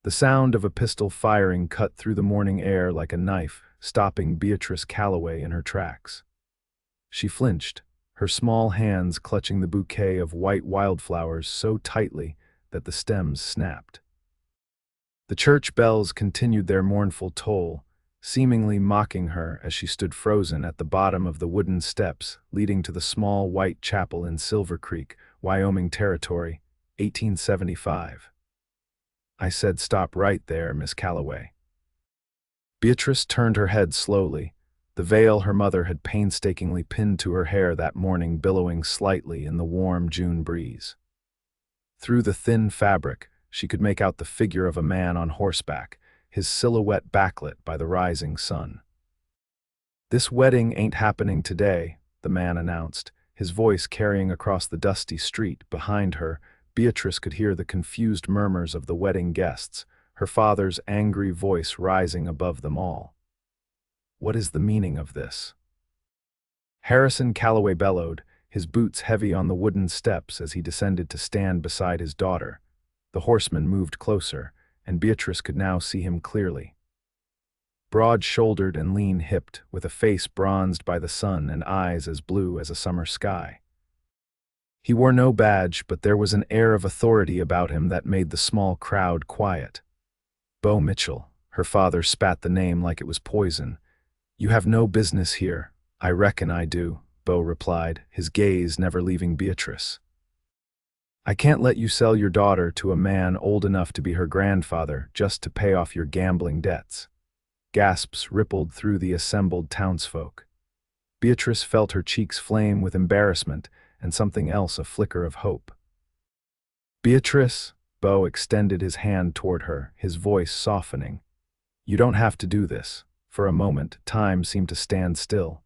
The sound of a pistol firing cut through the morning air like a knife, stopping Beatrice Calloway in her tracks. She flinched, her small hands clutching the bouquet of white wildflowers so tightly that the stems snapped. The church bells continued their mournful toll, seemingly mocking her as she stood frozen at the bottom of the wooden steps leading to the small white chapel in Silver Creek, Wyoming Territory, 1875. I said, "Stop right there, Miss Calloway." Beatrice turned her head slowly, the veil her mother had painstakingly pinned to her hair that morning billowing slightly in the warm June breeze. Through the thin fabric, she could make out the figure of a man on horseback, his silhouette backlit by the rising sun. "This wedding ain't happening today," the man announced, his voice carrying across the dusty street. Behind her, Beatrice could hear the confused murmurs of the wedding guests, her father's angry voice rising above them all. "What is the meaning of this?" Harrison Calloway bellowed, his boots heavy on the wooden steps as he descended to stand beside his daughter. The horseman moved closer, and Beatrice could now see him clearly. Broad-shouldered and lean-hipped, with a face bronzed by the sun and eyes as blue as a summer sky. He wore no badge, but there was an air of authority about him that made the small crowd quiet. "Beau Mitchell," her father spat the name like it was poison. "You have no business here." "I reckon I do," Beau replied, his gaze never leaving Beatrice. "I can't let you sell your daughter to a man old enough to be her grandfather just to pay off your gambling debts." Gasps rippled through the assembled townsfolk. Beatrice felt her cheeks flame with embarrassment and something else, a flicker of hope. "Beatrice," Beau extended his hand toward her, his voice softening. "You don't have to do this." For a moment, time seemed to stand still.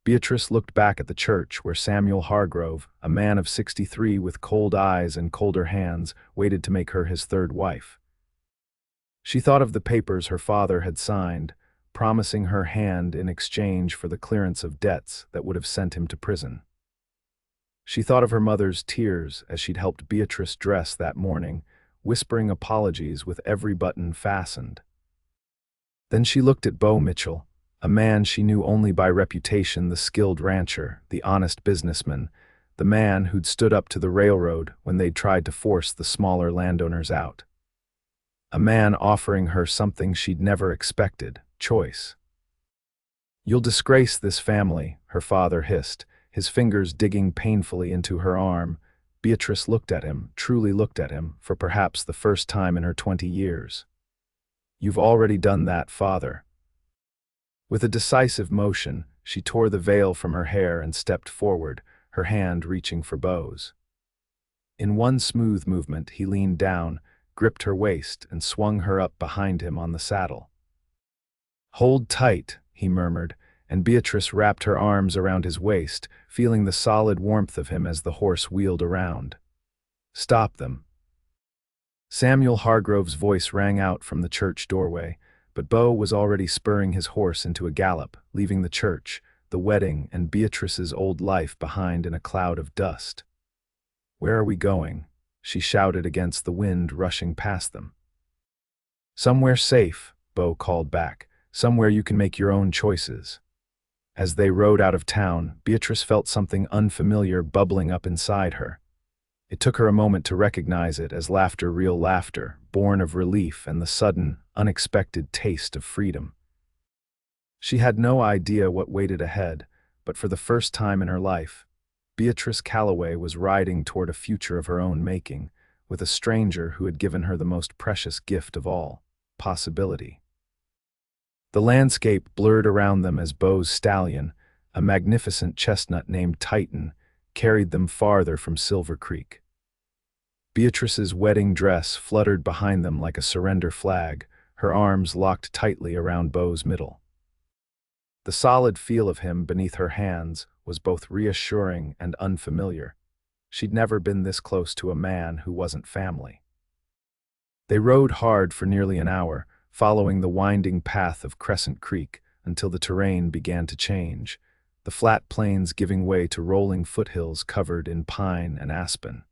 Beatrice looked back at the church where Samuel Hargrove, a man of 63 with cold eyes and colder hands, waited to make her his third wife. She thought of the papers her father had signed, promising her hand in exchange for the clearance of debts that would have sent him to prison. She thought of her mother's tears as she'd helped Beatrice dress that morning, whispering apologies with every button fastened. Then she looked at Beau Mitchell, a man she knew only by reputation, the skilled rancher, the honest businessman, the man who'd stood up to the railroad when they'd tried to force the smaller landowners out. A man offering her something she'd never expected, choice. "You'll disgrace this family," her father hissed, his fingers digging painfully into her arm. Beatrice looked at him, truly looked at him, for perhaps the first time in her 20 years. "You've already done that, father." With a decisive motion, she tore the veil from her hair and stepped forward, her hand reaching for Beau's. In one smooth movement, he leaned down, gripped her waist, and swung her up behind him on the saddle. "Hold tight," he murmured, and Beatrice wrapped her arms around his waist, feeling the solid warmth of him as the horse wheeled around. "Stop them." Samuel Hargrove's voice rang out from the church doorway, but Beau was already spurring his horse into a gallop, leaving the church, the wedding, and Beatrice's old life behind in a cloud of dust. "Where are we going?" she shouted against the wind rushing past them. "Somewhere safe," Beau called back, "somewhere you can make your own choices." As they rode out of town, Beatrice felt something unfamiliar bubbling up inside her. It took her a moment to recognize it as laughter, real laughter, born of relief and the sudden, unexpected taste of freedom. She had no idea what waited ahead, but for the first time in her life, Beatrice Calloway was riding toward a future of her own making, with a stranger who had given her the most precious gift of all, possibility. The landscape blurred around them as Beau's stallion, a magnificent chestnut named Titan, carried them farther from Silver Creek. Beatrice's wedding dress fluttered behind them like a surrender flag, her arms locked tightly around Beau's middle. The solid feel of him beneath her hands was both reassuring and unfamiliar. She'd never been this close to a man who wasn't family. They rode hard for nearly an hour, following the winding path of Crescent Creek until the terrain began to change, the flat plains giving way to rolling foothills covered in pine and aspen.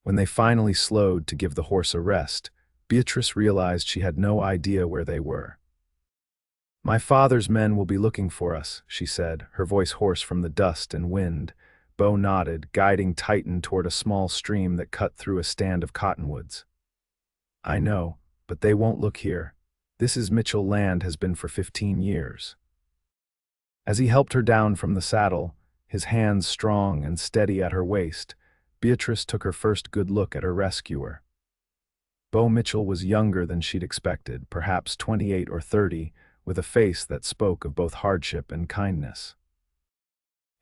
When they finally slowed to give the horse a rest, Beatrice realized she had no idea where they were. "My father's men will be looking for us," she said, her voice hoarse from the dust and wind. Beau nodded, guiding Titan toward a small stream that cut through a stand of cottonwoods. "I know, but they won't look here. This is Mitchell land has been for 15 years. As he helped her down from the saddle, his hands strong and steady at her waist, Beatrice took her first good look at her rescuer. Beau Mitchell was younger than she'd expected, perhaps 28 or 30, with a face that spoke of both hardship and kindness.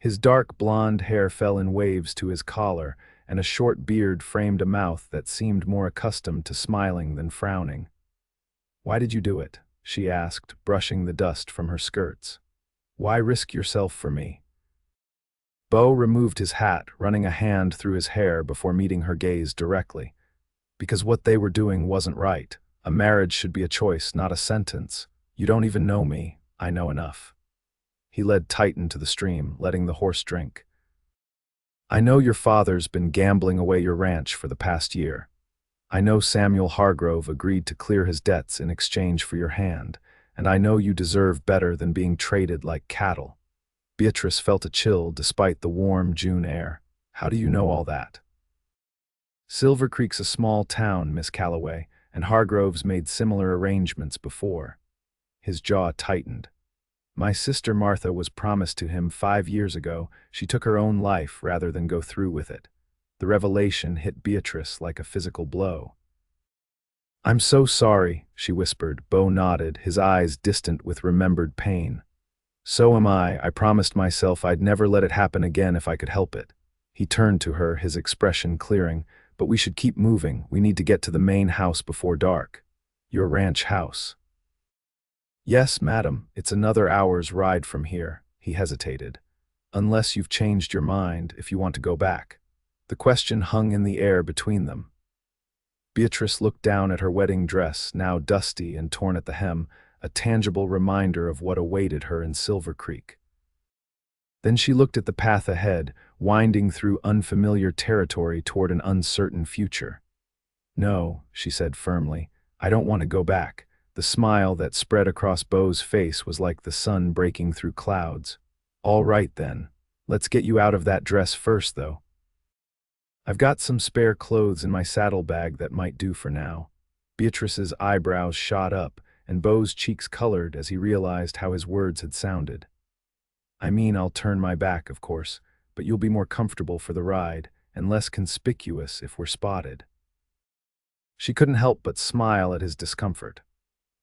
His dark blonde hair fell in waves to his collar, and a short beard framed a mouth that seemed more accustomed to smiling than frowning. "Why did you do it?" she asked, brushing the dust from her skirts. "Why risk yourself for me?" Beau removed his hat, running a hand through his hair before meeting her gaze directly. "Because what they were doing wasn't right. A marriage should be a choice, not a sentence. You don't even know me. I know enough." He led Titan to the stream, letting the horse drink. "I know your father's been gambling away your ranch for the past year. I know Samuel Hargrove agreed to clear his debts in exchange for your hand, and I know you deserve better than being traded like cattle." Beatrice felt a chill despite the warm June air. "How do you know all that?" "Silver Creek's a small town, Miss Calloway, and Hargrove's made similar arrangements before." His jaw tightened. "My sister Martha was promised to him 5 years ago. She took her own life rather than go through with it." The revelation hit Beatrice like a physical blow. "I'm so sorry," she whispered. Beau nodded, his eyes distant with remembered pain. "So am I. I promised myself I'd never let it happen again if I could help it." He turned to her, his expression clearing. "But we should keep moving. We need to get to the main house before dark." "Your ranch house?" "Yes, madam. It's another hour's ride from here." He hesitated. "Unless you've changed your mind, if you want to go back." The question hung in the air between them. Beatrice looked down at her wedding dress, now dusty and torn at the hem, a tangible reminder of what awaited her in Silver Creek. Then she looked at the path ahead, winding through unfamiliar territory toward an uncertain future. "No," she said firmly, "I don't want to go back." The smile that spread across Beau's face was like the sun breaking through clouds. "All right then. Let's get you out of that dress first, though. I've got some spare clothes in my saddlebag that might do for now." Beatrice's eyebrows shot up, and Beau's cheeks colored as he realized how his words had sounded. "I mean, I'll turn my back, of course, but you'll be more comfortable for the ride, and less conspicuous if we're spotted." She couldn't help but smile at his discomfort.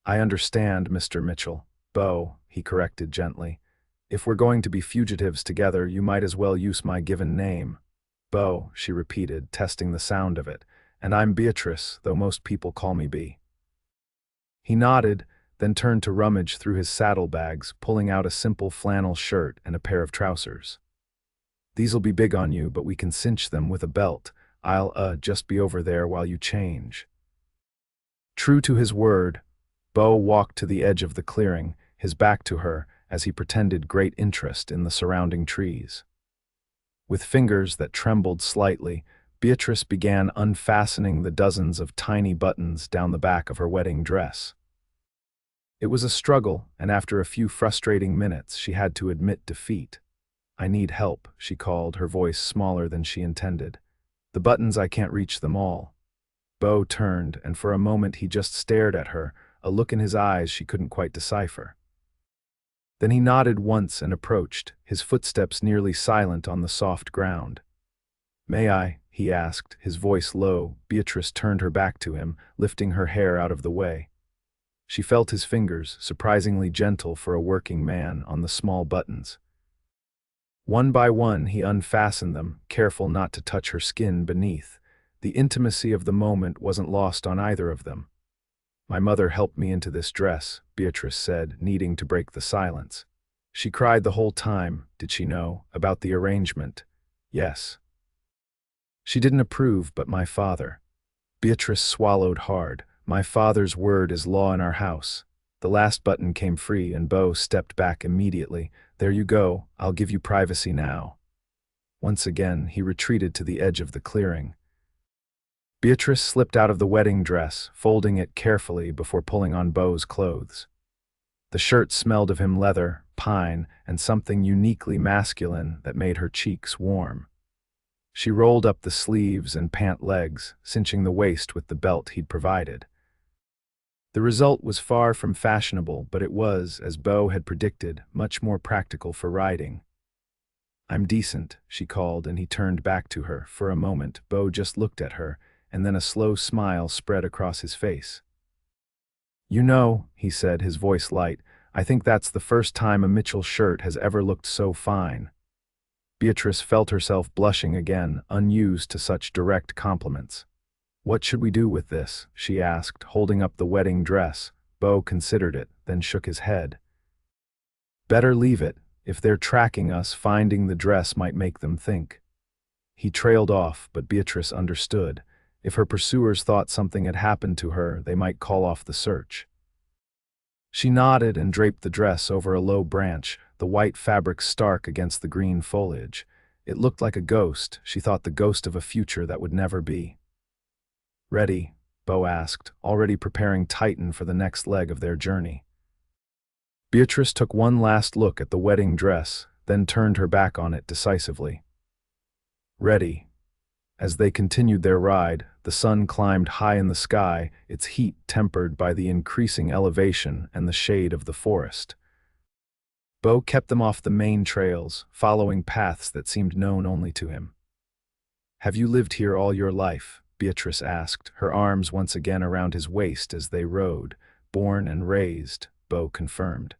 "I understand, Mr. Mitchell." "Beau," he corrected gently. "If we're going to be fugitives together, you might as well use my given name." "Beau," she repeated, testing the sound of it. "And I'm Beatrice, though most people call me Bea." He nodded, then turned to rummage through his saddlebags, pulling out a simple flannel shirt and a pair of trousers. "These'll be big on you, but we can cinch them with a belt. I'll, just be over there while you change." True to his word, Beau walked to the edge of the clearing, his back to her, as he pretended great interest in the surrounding trees. With fingers that trembled slightly, Beatrice began unfastening the dozens of tiny buttons down the back of her wedding dress. It was a struggle, and after a few frustrating minutes, she had to admit defeat. "I need help," she called, her voice smaller than she intended. "The buttons, I can't reach them all." Beau turned, and for a moment he just stared at her, a look in his eyes she couldn't quite decipher. Then he nodded once and approached, his footsteps nearly silent on the soft ground. "May I?" he asked, his voice low. Beatrice turned her back to him, lifting her hair out of the way. She felt his fingers, surprisingly gentle for a working man, on the small buttons. One by one he unfastened them, careful not to touch her skin beneath. The intimacy of the moment wasn't lost on either of them. "My mother helped me into this dress," Beatrice said, needing to break the silence. "She cried the whole time, did she know, about the arrangement?" "Yes." "She didn't approve, but my father." Beatrice swallowed hard. "My father's word is law in our house." The last button came free, and Beau stepped back immediately. "There you go. I'll give you privacy now." Once again, he retreated to the edge of the clearing. Beatrice slipped out of the wedding dress, folding it carefully before pulling on Beau's clothes. The shirt smelled of him leather, pine, and something uniquely masculine that made her cheeks warm. She rolled up the sleeves and pant legs, cinching the waist with the belt he'd provided. The result was far from fashionable, but it was, as Beau had predicted, much more practical for riding. "I'm decent," she called, and he turned back to her. For a moment, Beau just looked at her, and then a slow smile spread across his face. "You know," he said, his voice light, "I think that's the first time a Mitchell shirt has ever looked so fine." Beatrice felt herself blushing again, unused to such direct compliments. "What should we do with this?" she asked, holding up the wedding dress. Beau considered it, then shook his head. "Better leave it. If they're tracking us, finding the dress might make them think." He trailed off, but Beatrice understood. If her pursuers thought something had happened to her, they might call off the search. She nodded and draped the dress over a low branch, the white fabric stark against the green foliage. It looked like a ghost, she thought, the ghost of a future that would never be. "Ready?" Beau asked, already preparing Titan for the next leg of their journey. Beatrice took one last look at the wedding dress, then turned her back on it decisively. "Ready." As they continued their ride, the sun climbed high in the sky, its heat tempered by the increasing elevation and the shade of the forest. Beau kept them off the main trails, following paths that seemed known only to him. "Have you lived here all your life?" Beatrice asked, her arms once again around his waist as they rode. "Born and raised," Beau confirmed.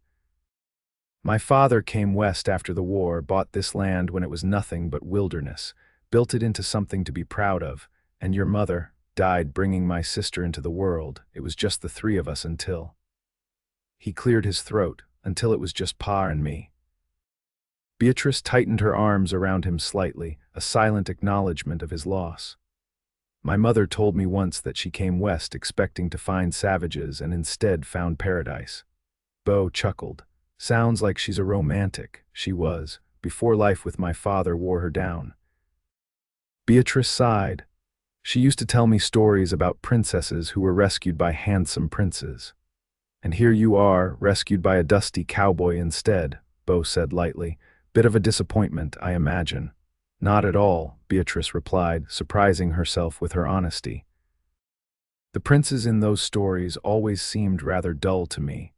"My father came west after the war, bought this land when it was nothing but wilderness, built it into something to be proud of, and your mother died bringing my sister into the world. It was just the three of us until—" He cleared his throat, "until it was just Pa and me." Beatrice tightened her arms around him slightly, a silent acknowledgement of his loss. "My mother told me once that she came west expecting to find savages and instead found paradise." Beau chuckled. "Sounds like she's a romantic." She was, before life with my father wore her down. Beatrice sighed. "She used to tell me stories about princesses who were rescued by handsome princes. And here you are, rescued by a dusty cowboy instead," Beau said lightly. "Bit of a disappointment, I imagine." "Not at all," Beatrice replied, surprising herself with her honesty. "The princes in those stories always seemed rather dull to me."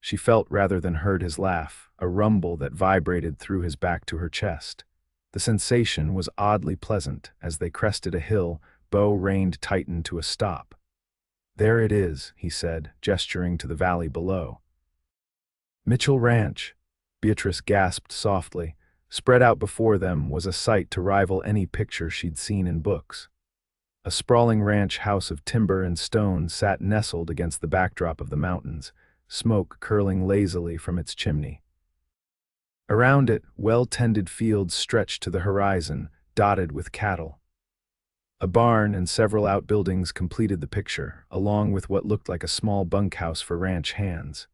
She felt rather than heard his laugh, a rumble that vibrated through his back to her chest. The sensation was oddly pleasant. As they crested a hill, Beau reined Titan to a stop. "There it is," he said, gesturing to the valley below. "Mitchell Ranch," Beatrice gasped softly. Spread out before them was a sight to rival any picture she'd seen in books. A sprawling ranch house of timber and stone sat nestled against the backdrop of the mountains, smoke curling lazily from its chimney. Around it, well-tended fields stretched to the horizon, dotted with cattle. A barn and several outbuildings completed the picture, along with what looked like a small bunkhouse for ranch hands.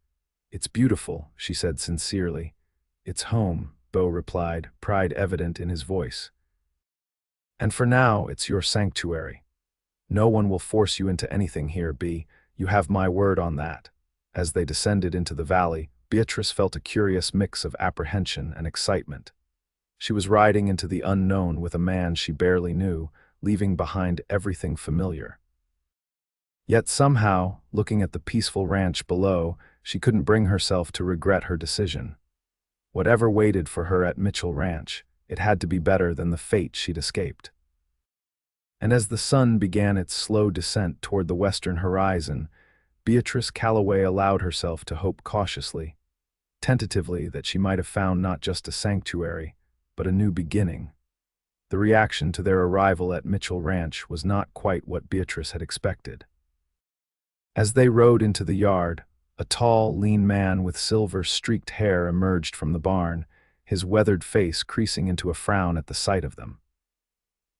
"It's beautiful," she said sincerely. "It's home," Beau replied, pride evident in his voice. "And for now, it's your sanctuary. No one will force you into anything here, Bea. You have my word on that." As they descended into the valley, Beatrice felt a curious mix of apprehension and excitement. She was riding into the unknown with a man she barely knew, leaving behind everything familiar. Yet somehow, looking at the peaceful ranch below, she couldn't bring herself to regret her decision. Whatever waited for her at Mitchell Ranch, it had to be better than the fate she'd escaped. And as the sun began its slow descent toward the western horizon, Beatrice Calloway allowed herself to hope cautiously, tentatively, that she might have found not just a sanctuary, but a new beginning. The reaction to their arrival at Mitchell Ranch was not quite what Beatrice had expected. As they rode into the yard, a tall, lean man with silver-streaked hair emerged from the barn, his weathered face creasing into a frown at the sight of them.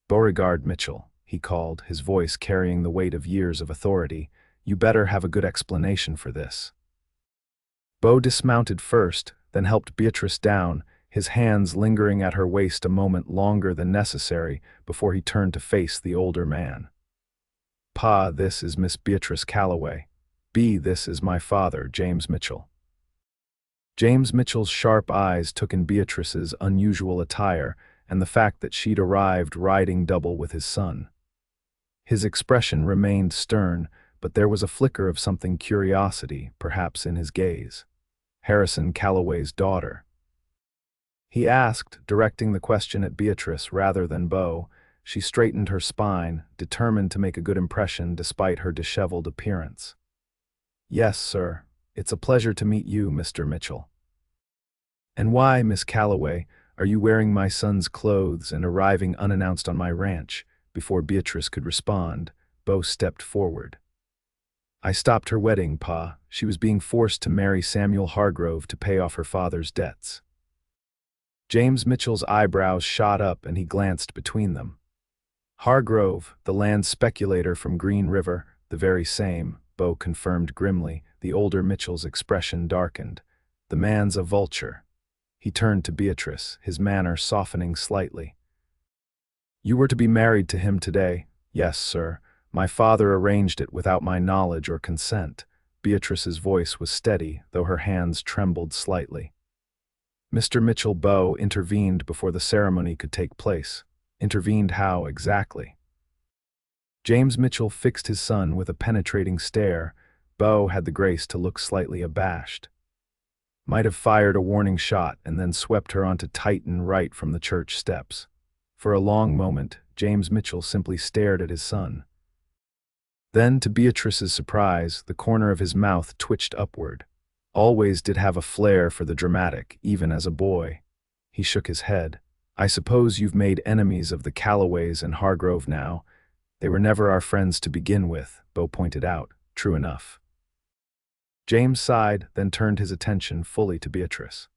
"Beauregard Mitchell," he called, his voice carrying the weight of years of authority. "You better have a good explanation for this." Beau dismounted first, then helped Beatrice down, his hands lingering at her waist a moment longer than necessary before he turned to face the older man. Pa, this is Miss Beatrice Calloway. B, this is my father, James Mitchell. James Mitchell's sharp eyes took in Beatrice's unusual attire and the fact that she'd arrived riding double with his son. His expression remained stern, but there was a flicker of something curiosity, perhaps, in his gaze. Harrison Calloway's daughter. He asked, directing the question at Beatrice rather than Beau. She straightened her spine, determined to make a good impression despite her disheveled appearance. Yes, sir. It's a pleasure to meet you, Mr. Mitchell. And why, Miss Calloway, are you wearing my son's clothes and arriving unannounced on my ranch? Before Beatrice could respond, Beau stepped forward. I stopped her wedding, Pa. She was being forced to marry Samuel Hargrove to pay off her father's debts. James Mitchell's eyebrows shot up and he glanced between them. Hargrove, the land speculator from Green River, the very same, Beau confirmed grimly. The older Mitchell's expression darkened. The man's a vulture. He turned to Beatrice, his manner softening slightly. You were to be married to him today. Yes, sir. My father arranged it without my knowledge or consent. Beatrice's voice was steady, though her hands trembled slightly. Mr. Mitchell Beau intervened before the ceremony could take place. Intervened how, exactly? James Mitchell fixed his son with a penetrating stare. Beau had the grace to look slightly abashed. Might have fired a warning shot and then swept her onto Titan right from the church steps. For a long moment, James Mitchell simply stared at his son. Then, to Beatrice's surprise, the corner of his mouth twitched upward. Always did have a flair for the dramatic, even as a boy. He shook his head. I suppose you've made enemies of the Calloways and Hargrove now. They were never our friends to begin with, Beau pointed out. True enough. James sighed, then turned his attention fully to Beatrice.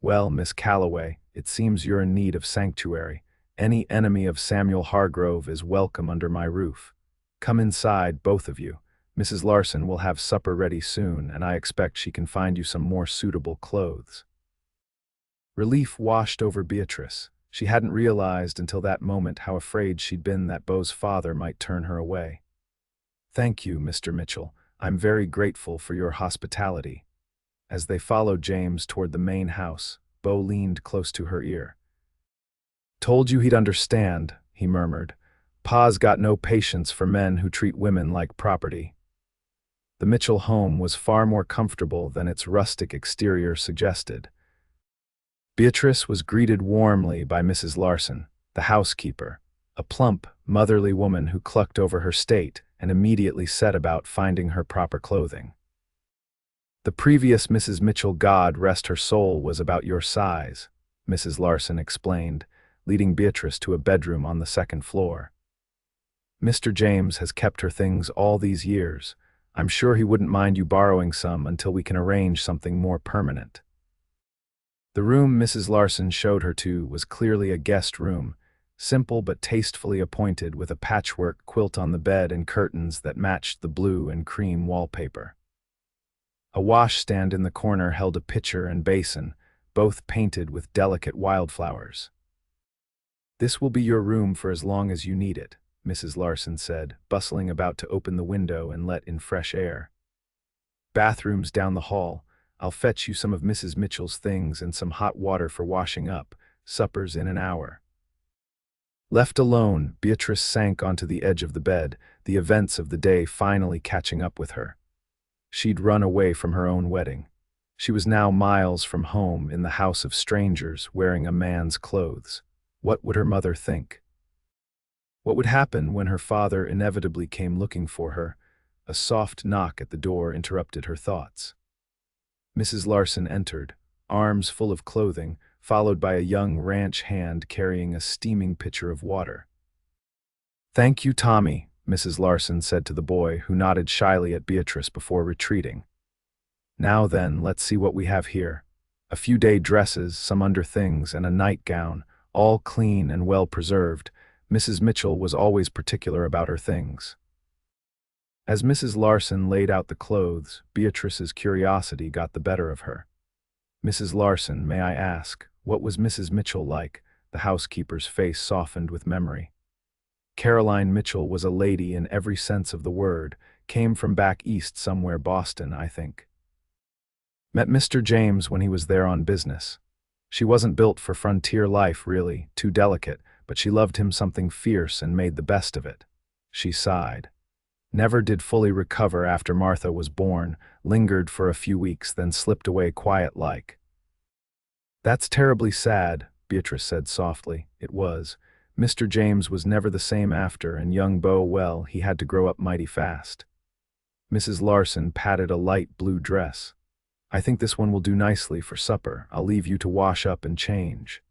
Well, Miss Calloway, it seems you're in need of sanctuary. Any enemy of Samuel Hargrove is welcome under my roof. Come inside, both of you. Mrs. Larson will have supper ready soon, and I expect she can find you some more suitable clothes. Relief washed over Beatrice. She hadn't realized until that moment how afraid she'd been that Beau's father might turn her away. Thank you, Mr. Mitchell. I'm very grateful for your hospitality. As they followed James toward the main house, Beau leaned close to her ear. Told you he'd understand, he murmured. Pa's got no patience for men who treat women like property. The Mitchell home was far more comfortable than its rustic exterior suggested. Beatrice was greeted warmly by Mrs. Larson, the housekeeper, a plump, motherly woman who clucked over her state and immediately set about finding her proper clothing. The previous Mrs. Mitchell, God rest her soul, was about your size, Mrs. Larson explained, leading Beatrice to a bedroom on the second floor. Mr. James has kept her things all these years. I'm sure he wouldn't mind you borrowing some until we can arrange something more permanent. The room Mrs. Larson showed her to was clearly a guest room, simple but tastefully appointed, with a patchwork quilt on the bed and curtains that matched the blue and cream wallpaper. A washstand in the corner held a pitcher and basin, both painted with delicate wildflowers. This will be your room for as long as you need it, Mrs. Larson said, bustling about to open the window and let in fresh air. Bathrooms down the hall. I'll fetch you some of Mrs. Mitchell's things and some hot water for washing up. Supper's in an hour. Left alone, Beatrice sank onto the edge of the bed, the events of the day finally catching up with her. She'd run away from her own wedding. She was now miles from home in the house of strangers, wearing a man's clothes. What would her mother think? What would happen when her father inevitably came looking for her? A soft knock at the door interrupted her thoughts. Mrs. Larson entered, arms full of clothing, followed by a young ranch hand carrying a steaming pitcher of water. Thank you, Tommy, Mrs. Larson said to the boy, who nodded shyly at Beatrice before retreating. Now then, let's see what we have here. A few day dresses, some underthings, and a nightgown, all clean and well preserved. Mrs. Mitchell was always particular about her things. As Mrs. Larson laid out the clothes, Beatrice's curiosity got the better of her. Mrs. Larson, may I ask, what was Mrs. Mitchell like? The housekeeper's face softened with memory. Caroline Mitchell was a lady in every sense of the word, came from back east somewhere, Boston, I think. Met Mr. James when he was there on business. She wasn't built for frontier life, really, too delicate, but she loved him something fierce and made the best of it. She sighed. Never did fully recover after Martha was born, lingered for a few weeks, then slipped away quiet-like. That's terribly sad, Beatrice said softly. It was. Mr. James was never the same after, and young Beau, well, he had to grow up mighty fast. Mrs. Larson patted a light blue dress. I think this one will do nicely for supper. I'll leave you to wash up and change.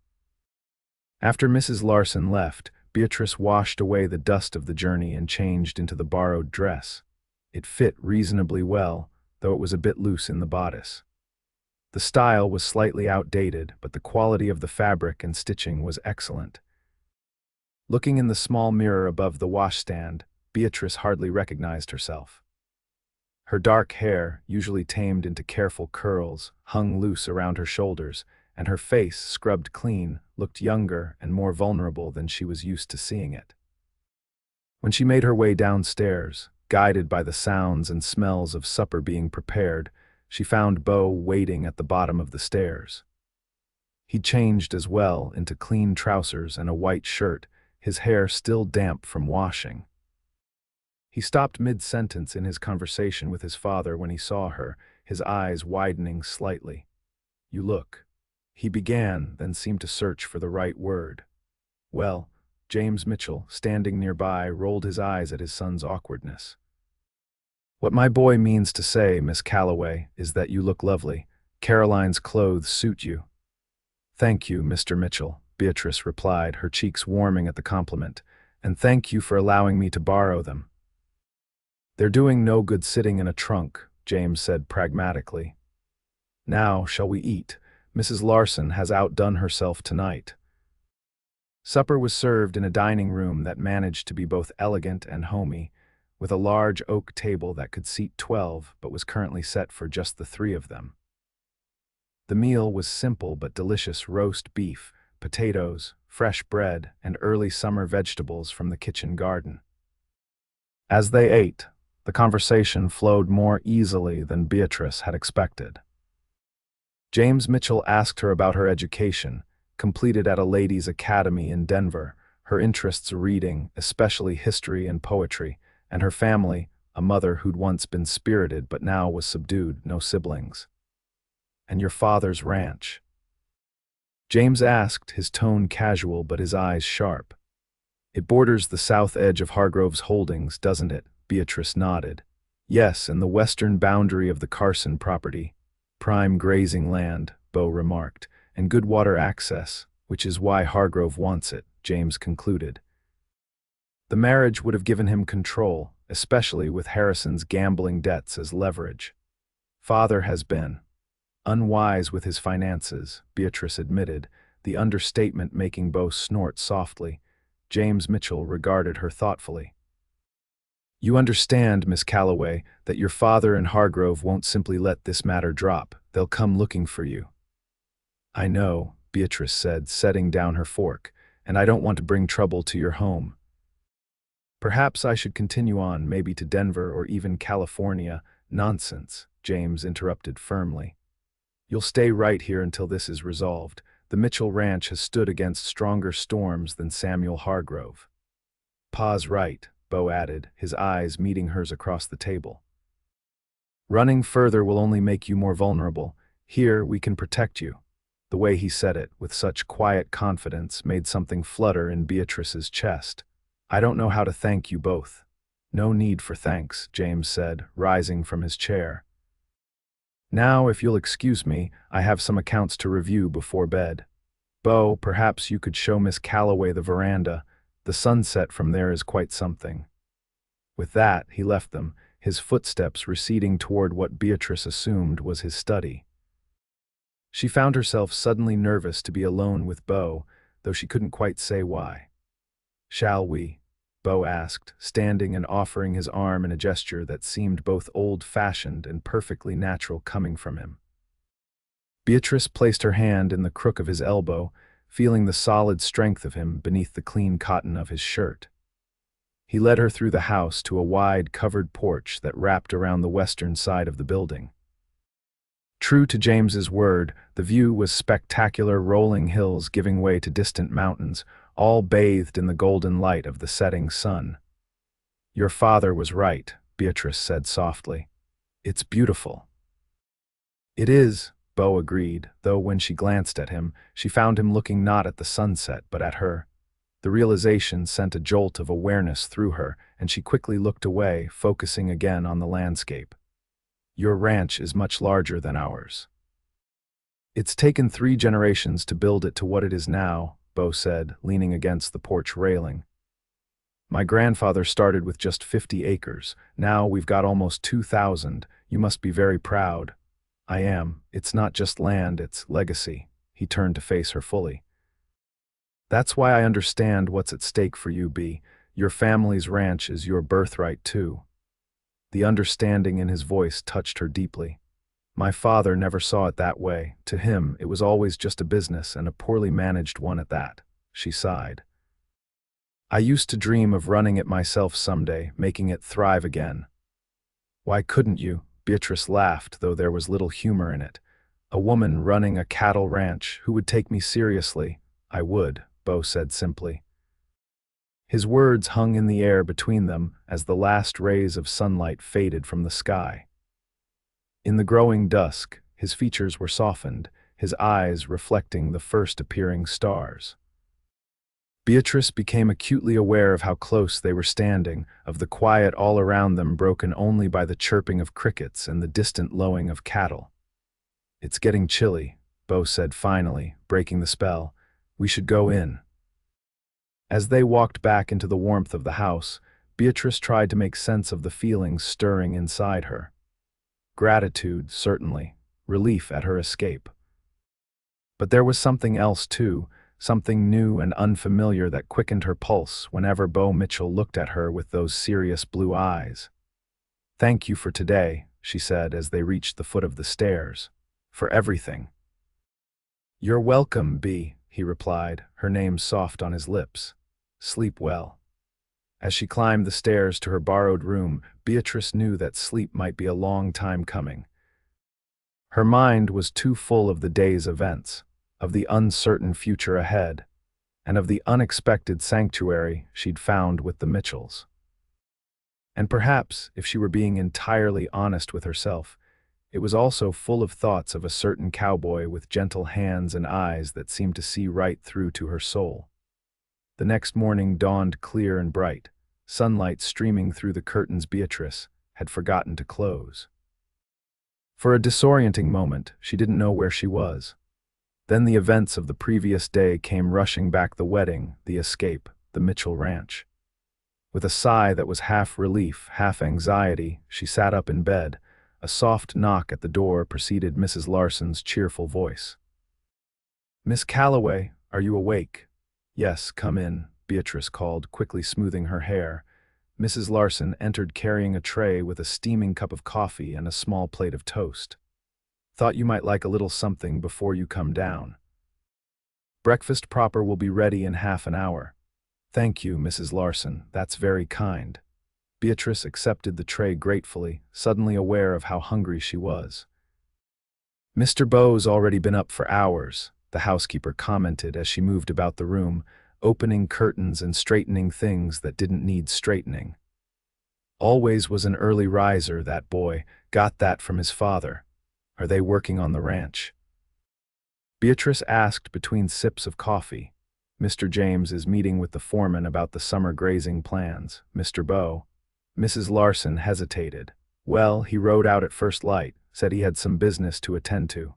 After Mrs. Larson left, Beatrice washed away the dust of the journey and changed into the borrowed dress. It fit reasonably well, though it was a bit loose in the bodice. The style was slightly outdated, but the quality of the fabric and stitching was excellent. Looking in the small mirror above the washstand, Beatrice hardly recognized herself. Her dark hair, usually tamed into careful curls, hung loose around her shoulders, and her face, scrubbed clean, looked younger and more vulnerable than she was used to seeing it. When she made her way downstairs, guided by the sounds and smells of supper being prepared, she found Beau waiting at the bottom of the stairs. He'd changed as well into clean trousers and a white shirt, his hair still damp from washing. He stopped mid-sentence in his conversation with his father when he saw her, his eyes widening slightly. "You look," he began, then seemed to search for the right word. "Well," James Mitchell, standing nearby, rolled his eyes at his son's awkwardness. "What my boy means to say, Miss Calloway, is that you look lovely. Caroline's clothes suit you." "Thank you, Mr. Mitchell," Beatrice replied, her cheeks warming at the compliment, "and thank you for allowing me to borrow them." "They're doing no good sitting in a trunk," James said pragmatically. "Now, shall we eat? Mrs. Larson has outdone herself tonight." Supper was served in a dining room that managed to be both elegant and homey, with a large oak table that could seat 12 but was currently set for just the 3 of them. The meal was simple but delicious: roast beef, potatoes, fresh bread, and early summer vegetables from the kitchen garden. As they ate, the conversation flowed more easily than Beatrice had expected. James Mitchell asked her about her education, completed at a ladies' academy in Denver, her interests reading, especially history and poetry, and her family, a mother who'd once been spirited but now was subdued, no siblings. "And your father's ranch?" James asked, his tone casual but his eyes sharp. "It borders the south edge of Hargrove's holdings, doesn't it?" Beatrice nodded. "Yes, and the western boundary of the Carson property. Prime grazing land," Beau remarked, "and good water access, which is why Hargrove wants it," James concluded. The marriage would have given him control, especially with Harrison's gambling debts as leverage. "Father has been unwise with his finances," Beatrice admitted, the understatement making Beau snort softly. James Mitchell regarded her thoughtfully. "You understand, Miss Calloway, that your father and Hargrove won't simply let this matter drop. They'll come looking for you." "I know," Beatrice said, setting down her fork, "and I don't want to bring trouble to your home." "Perhaps I should continue on, maybe to Denver or even California." "Nonsense," James interrupted firmly. "You'll stay right here until this is resolved. The Mitchell Ranch has stood against stronger storms than Samuel Hargrove." "Pa's right," Beau added, his eyes meeting hers across the table. "Running further will only make you more vulnerable. Here, we can protect you." The way he said it, with such quiet confidence, made something flutter in Beatrice's chest. "I don't know how to thank you both." "No need for thanks," James said, rising from his chair. "Now, if you'll excuse me, I have some accounts to review before bed. Beau, perhaps you could show Miss Calloway the veranda. The sunset from there is quite something." With that, he left them, his footsteps receding toward what Beatrice assumed was his study. She found herself suddenly nervous to be alone with Beau, though she couldn't quite say why. "Shall we?" Beau asked, standing and offering his arm in a gesture that seemed both old-fashioned and perfectly natural coming from him. Beatrice placed her hand in the crook of his elbow, feeling the solid strength of him beneath the clean cotton of his shirt. He led her through the house to a wide, covered porch that wrapped around the western side of the building. True to James's word, the view was spectacular, rolling hills giving way to distant mountains, all bathed in the golden light of the setting sun. "Your father was right," Beatrice said softly. "It's beautiful." "It is," Beau agreed, though when she glanced at him, she found him looking not at the sunset but at her. The realization sent a jolt of awareness through her, and she quickly looked away, focusing again on the landscape. "Your ranch is much larger than ours." "It's taken 3 generations to build it to what it is now," Beau said, leaning against the porch railing. "My grandfather started with just 50 acres. Now we've got almost 2,000. You must be very proud." "I am. It's not just land, it's legacy." He turned to face her fully. "That's why I understand what's at stake for you, Bea. Your family's ranch is your birthright too." The understanding in his voice touched her deeply. "My father never saw it that way. To him, it was always just a business, and a poorly managed one at that." She sighed. "I used to dream of running it myself someday, making it thrive again." "Why couldn't you?" Beatrice laughed, though there was little humor in it. "A woman running a cattle ranch, who would take me seriously?" "I would," Beau said simply. His words hung in the air between them as the last rays of sunlight faded from the sky. In the growing dusk, his features were softened, his eyes reflecting the first appearing stars. Beatrice became acutely aware of how close they were standing, of the quiet all around them broken only by the chirping of crickets and the distant lowing of cattle. "It's getting chilly," Beau said finally, breaking the spell. "We should go in." As they walked back into the warmth of the house, Beatrice tried to make sense of the feelings stirring inside her. Gratitude, certainly, relief at her escape. But there was something else too, something new and unfamiliar that quickened her pulse whenever Beau Mitchell looked at her with those serious blue eyes. "Thank you for today," she said as they reached the foot of the stairs. "For everything." "You're welcome, Bea," he replied, her name soft on his lips. "Sleep well." As she climbed the stairs to her borrowed room, Beatrice knew that sleep might be a long time coming. Her mind was too full of the day's events, of the uncertain future ahead, and of the unexpected sanctuary she'd found with the Mitchells. And perhaps, if she were being entirely honest with herself, it was also full of thoughts of a certain cowboy with gentle hands and eyes that seemed to see right through to her soul. The next morning dawned clear and bright, sunlight streaming through the curtains Beatrice had forgotten to close. For a disorienting moment, she didn't know where she was. Then the events of the previous day came rushing back: the wedding, the escape, the Mitchell ranch. With a sigh that was half relief, half anxiety, she sat up in bed. A soft knock at the door preceded Mrs. Larson's cheerful voice. "Miss Calloway, are you awake?" "Yes, come in," Beatrice called, quickly smoothing her hair. Mrs. Larson entered carrying a tray with a steaming cup of coffee and a small plate of toast. "Thought you might like a little something before you come down." "Breakfast proper will be ready in half an hour." "Thank you, Mrs. Larson, that's very kind." Beatrice accepted the tray gratefully, suddenly aware of how hungry she was. "Mr. Beau's already been up for hours," the housekeeper commented as she moved about the room, opening curtains and straightening things that didn't need straightening. "Always was an early riser, that boy. Got that from his father. Are they working on the ranch?" Beatrice asked between sips of coffee. "Mr. James is meeting with the foreman about the summer grazing plans. Mr. Beau." Mrs. Larson hesitated. "Well, he rode out at first light, said he had some business to attend to."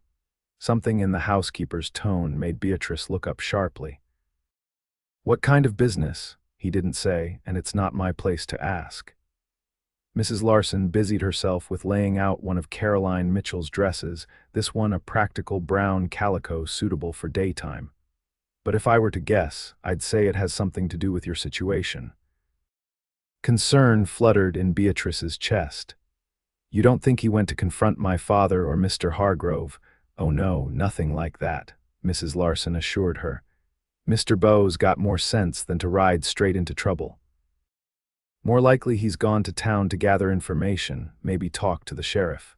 Something in the housekeeper's tone made Beatrice look up sharply. "What kind of business?" "He didn't say, and it's not my place to ask." Mrs. Larson busied herself with laying out one of Caroline Mitchell's dresses, this one a practical brown calico suitable for daytime. "But if I were to guess, I'd say it has something to do with your situation." Concern fluttered in Beatrice's chest. "You don't think he went to confront my father or Mr. Hargrove?" "Oh no, nothing like that," Mrs. Larson assured her. "Mr. Beau's got more sense than to ride straight into trouble." More likely he's gone to town to gather information, maybe talk to the sheriff.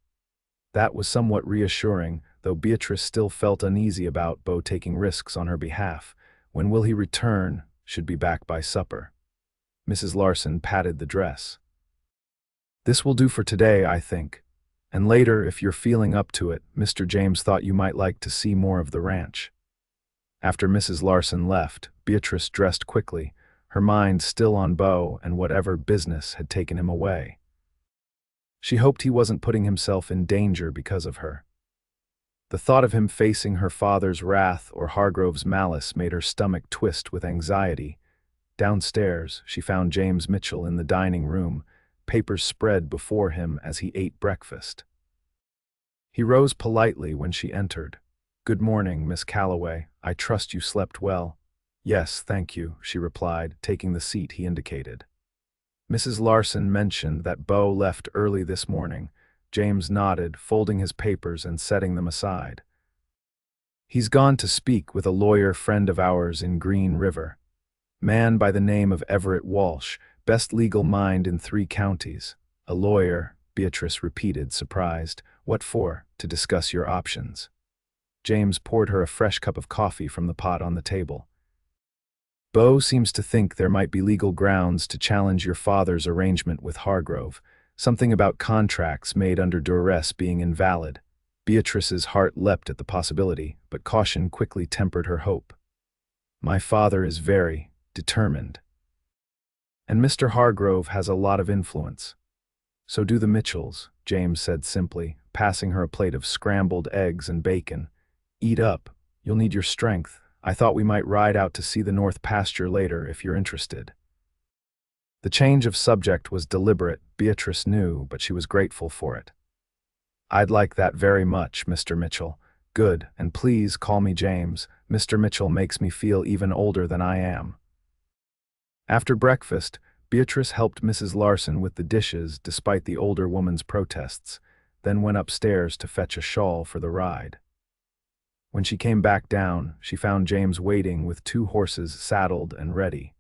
That was somewhat reassuring, though Beatrice still felt uneasy about Beau taking risks on her behalf. When will he return? Should be back by supper. Mrs. Larson patted the dress. This will do for today, I think. And later, if you're feeling up to it, Mr. James thought you might like to see more of the ranch. After Mrs. Larson left, Beatrice dressed quickly, her mind still on Beau and whatever business had taken him away. She hoped he wasn't putting himself in danger because of her. The thought of him facing her father's wrath or Hargrove's malice made her stomach twist with anxiety. Downstairs, she found James Mitchell in the dining room, papers spread before him as he ate breakfast. He rose politely when she entered. "Good morning, Miss Calloway. I trust you slept well." "Yes, thank you," she replied, taking the seat he indicated. Mrs. Larson mentioned that Beau left early this morning. James nodded, folding his papers and setting them aside. "He's gone to speak with a lawyer friend of ours in Green River. Man by the name of Everett Walsh, best legal mind in 3 counties. A lawyer," Beatrice repeated, surprised. "What for?" "To discuss your options." James poured her a fresh cup of coffee from the pot on the table. "Beau seems to think there might be legal grounds to challenge your father's arrangement with Hargrove, something about contracts made under duress being invalid." Beatrice's heart leapt at the possibility, but caution quickly tempered her hope. "My father is very determined. And Mr. Hargrove has a lot of influence. So do the Mitchells," James said simply, passing her a plate of scrambled eggs and bacon. "Eat up. You'll need your strength. I thought we might ride out to see the North Pasture later if you're interested." The change of subject was deliberate, Beatrice knew, but she was grateful for it. "I'd like that very much, Mr. Mitchell." "Good, and please call me James. Mr. Mitchell makes me feel even older than I am." After breakfast, Beatrice helped Mrs. Larson with the dishes despite the older woman's protests, then went upstairs to fetch a shawl for the ride. When she came back down, she found James waiting with 2 horses saddled and ready.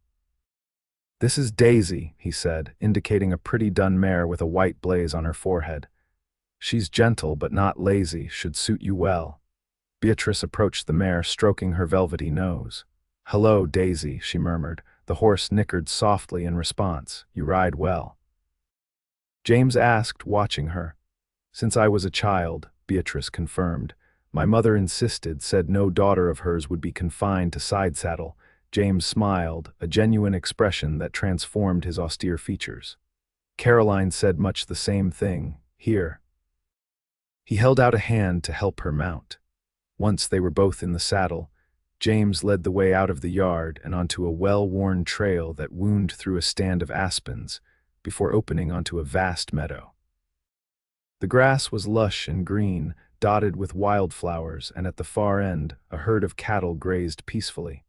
"This is Daisy," he said, indicating a pretty dun mare with a white blaze on her forehead. "She's gentle but not lazy, should suit you well." Beatrice approached the mare, stroking her velvety nose. "Hello, Daisy," she murmured. The horse nickered softly in response. "You ride well." James asked, watching her. "Since I was a child," Beatrice confirmed. "My mother insisted, said no daughter of hers would be confined to side saddle." James smiled, a genuine expression that transformed his austere features. "Caroline said much the same thing. Here." He held out a hand to help her mount. Once they were both in the saddle, James led the way out of the yard and onto a well-worn trail that wound through a stand of aspens, before opening onto a vast meadow. The grass was lush and green, dotted with wildflowers, and at the far end, a herd of cattle grazed peacefully.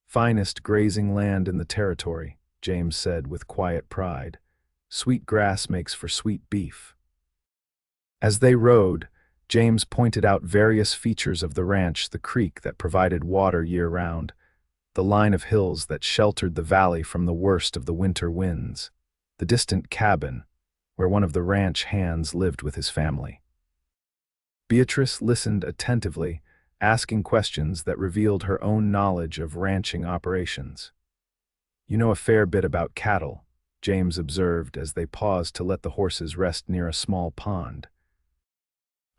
"Finest grazing land in the territory," James said with quiet pride. "Sweet grass makes for sweet beef." As they rode, James pointed out various features of the ranch: the creek that provided water year-round, the line of hills that sheltered the valley from the worst of the winter winds, the distant cabin, where one of the ranch hands lived with his family. Beatrice listened attentively, asking questions that revealed her own knowledge of ranching operations. "You know a fair bit about cattle," James observed as they paused to let the horses rest near a small pond.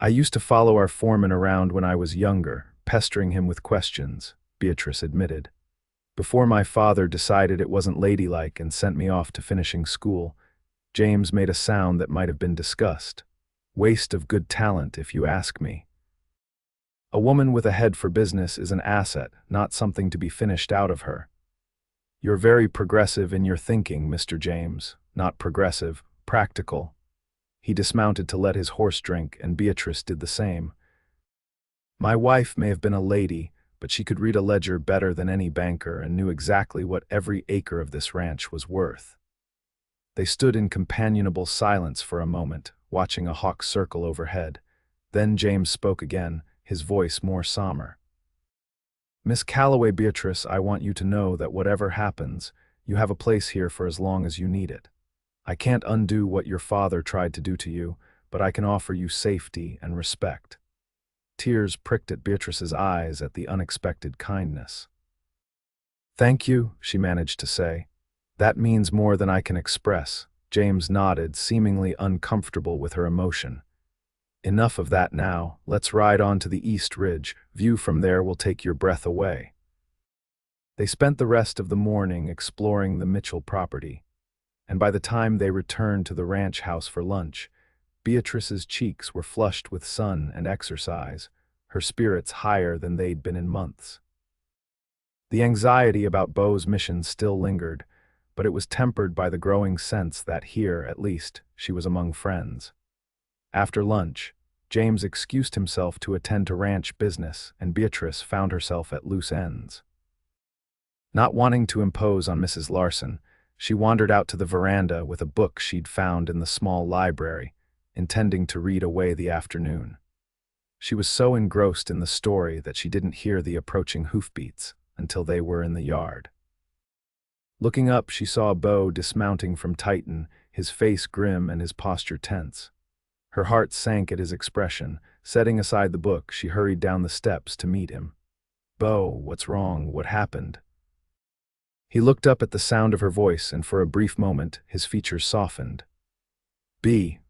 "I used to follow our foreman around when I was younger, pestering him with questions," Beatrice admitted. "Before my father decided it wasn't ladylike and sent me off to finishing school." James made a sound that might have been disgust. "Waste of good talent, if you ask me. A woman with a head for business is an asset, not something to be finished out of her. You're very progressive in your thinking, Mr. James. Not progressive, practical." He dismounted to let his horse drink, and Beatrice did the same. "My wife may have been a lady, but she could read a ledger better than any banker and knew exactly what every acre of this ranch was worth." They stood in companionable silence for a moment, watching a hawk circle overhead. Then James spoke again, his voice more somber. "Miss Calloway, Beatrice, I want you to know that whatever happens, You have a place here for as long as you need it. I can't undo what your father tried to do to you, but I can offer you safety and respect." Tears pricked at Beatrice's eyes at the unexpected kindness. "Thank you," she managed to say. "That means more than I can express." James nodded, seemingly uncomfortable with her emotion. "Enough of that now. Let's ride on to the East Ridge. View from there will take your breath away." They spent the rest of the morning exploring the Mitchell property, and by the time they returned to the ranch house for lunch, Beatrice's cheeks were flushed with sun and exercise, her spirits higher than they'd been in months. The anxiety about Beau's mission still lingered, but it was tempered by the growing sense that here, at least, she was among friends. After lunch, James excused himself to attend to ranch business, and Beatrice found herself at loose ends. Not wanting to impose on Mrs. Larson, she wandered out to the veranda with a book she'd found in the small library, intending to read away the afternoon. She was so engrossed in the story that she didn't hear the approaching hoofbeats until they were in the yard. Looking up, she saw Beau dismounting from Titan, his face grim and his posture tense. Her heart sank at his expression. Setting aside the book, she hurried down the steps to meet him. "Beau, what's wrong? What happened?" He looked up at the sound of her voice, and for a brief moment, his features softened.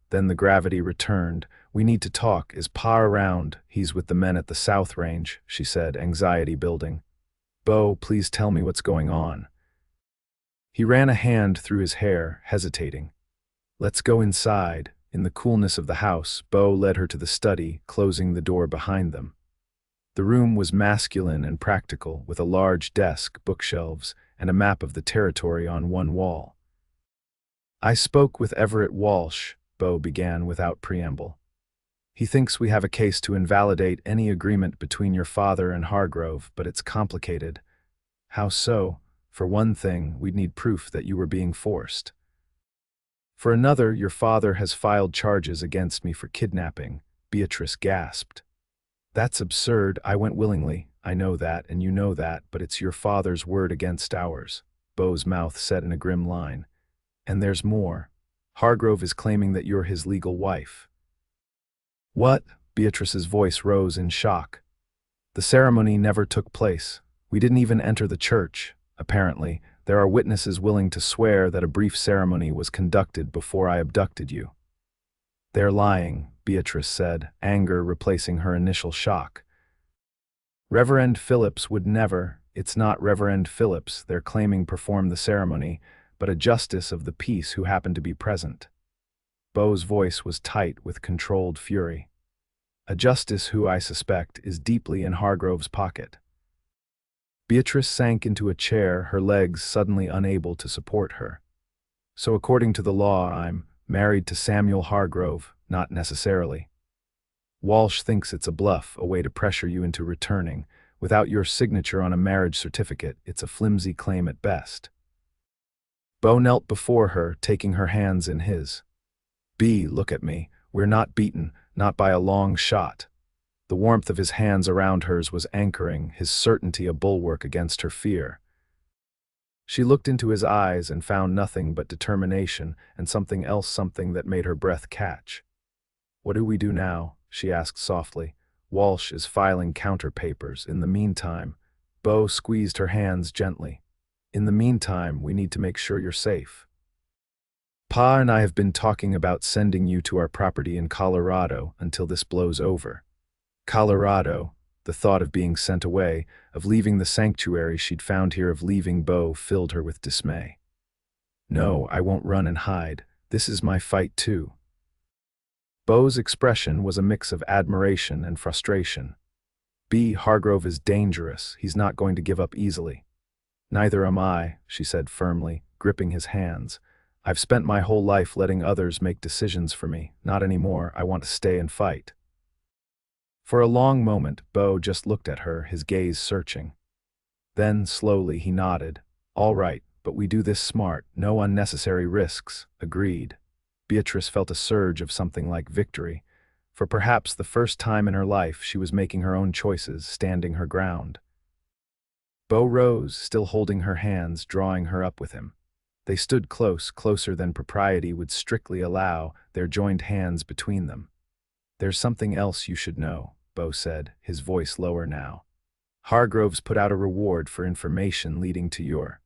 Then the gravity returned. "We need to talk. Is Pa around?" "He's with the men at the South Range," she said, anxiety building. "Beau, please tell me what's going on." He ran a hand through his hair, hesitating. "Let's go inside." In the coolness of the house, Beau led her to the study, closing the door behind them. The room was masculine and practical, with a large desk, bookshelves, and a map of the territory on one wall. "I spoke with Everett Walsh," Beau began without preamble. "He thinks we have a case to invalidate any agreement between your father and Hargrove, but it's complicated." "How so?" "For one thing, we'd need proof that you were being forced. For another, your father has filed charges against me for kidnapping." Beatrice gasped. "That's absurd. I went willingly. I know that, and you know that, but it's your father's word against ours." Beau's mouth set in a grim line. "And there's more. Hargrove is claiming that you're his legal wife." "What?" Beatrice's voice rose in shock. "The ceremony never took place. We didn't even enter the church. Apparently, there are witnesses willing to swear that a brief ceremony was conducted before I abducted you." "They're lying," Beatrice said, anger replacing her initial shock. "Reverend Phillips would never. It's not Reverend Phillips they're claiming performed the ceremony, but a justice of the peace who happened to be present." Beau's voice was tight with controlled fury. "A justice who, I suspect, is deeply in Hargrove's pocket." Beatrice sank into a chair, her legs suddenly unable to support her. "So according to the law, I'm married to Samuel Hargrove." "Not necessarily. Walsh thinks it's a bluff, a way to pressure you into returning. Without your signature on a marriage certificate, it's a flimsy claim at best." Beau knelt before her, taking her hands in his. Look at me. We're not beaten, not by a long shot." The warmth of his hands around hers was anchoring, his certainty a bulwark against her fear. She looked into his eyes and found nothing but determination and something else, something that made her breath catch. "What do we do now?" she asked softly. "Walsh is filing counter papers. In the meantime—" Beau squeezed her hands gently. "In the meantime, we need to make sure you're safe. Pa and I have been talking about sending you to our property in Colorado until this blows over." Colorado, the thought of being sent away, of leaving the sanctuary she'd found here, of leaving Beau, filled her with dismay. "No, I won't run and hide. This is my fight too." Beau's expression was a mix of admiration and frustration. Hargrove is dangerous. He's not going to give up easily." "Neither am I," she said firmly, gripping his hands. "I've spent my whole life letting others make decisions for me. Not anymore. I want to stay and fight." For a long moment, Beau just looked at her, his gaze searching. Then, slowly, he nodded. "All right, but we do this smart. No unnecessary risks." "Agreed." Beatrice felt a surge of something like victory. For perhaps the first time in her life, she was making her own choices, standing her ground. Beau rose, still holding her hands, drawing her up with him. They stood close, closer than propriety would strictly allow, their joined hands between them. "There's something else you should know," Beau said, his voice lower now. "Hargrove's put out a reward for information leading to your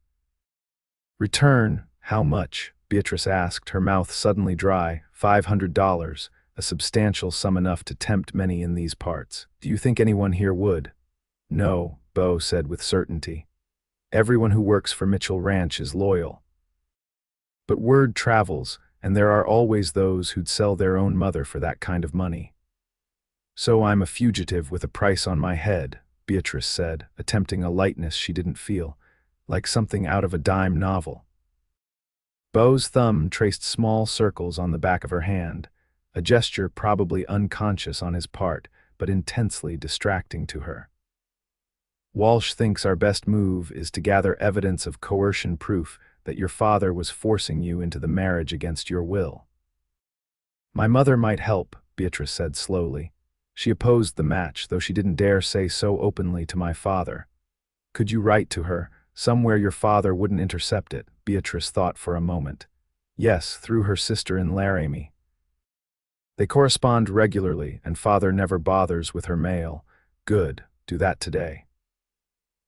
return." "How much?" Beatrice asked, her mouth suddenly dry. $500, a substantial sum enough to tempt many in these parts. "Do you think anyone here would?" "No," Beau said with certainty. "Everyone who works for Mitchell Ranch is loyal. But word travels, and there are always those who'd sell their own mother for that kind of money. So I'm a fugitive with a price on my head," Beatrice said, attempting a lightness she didn't feel, like something out of a dime novel. Beau's thumb traced small circles on the back of her hand, a gesture probably unconscious on his part, but intensely distracting to her. "Walsh thinks our best move is to gather evidence of coercion, proof that your father was forcing you into the marriage against your will." "My mother might help," Beatrice said slowly. "She opposed the match, though she didn't dare say so openly to my father." "Could you write to her, somewhere your father wouldn't intercept it?" Beatrice thought for a moment. "Yes, through her sister in Laramie. They correspond regularly, and father never bothers with her mail." "Good, do that today."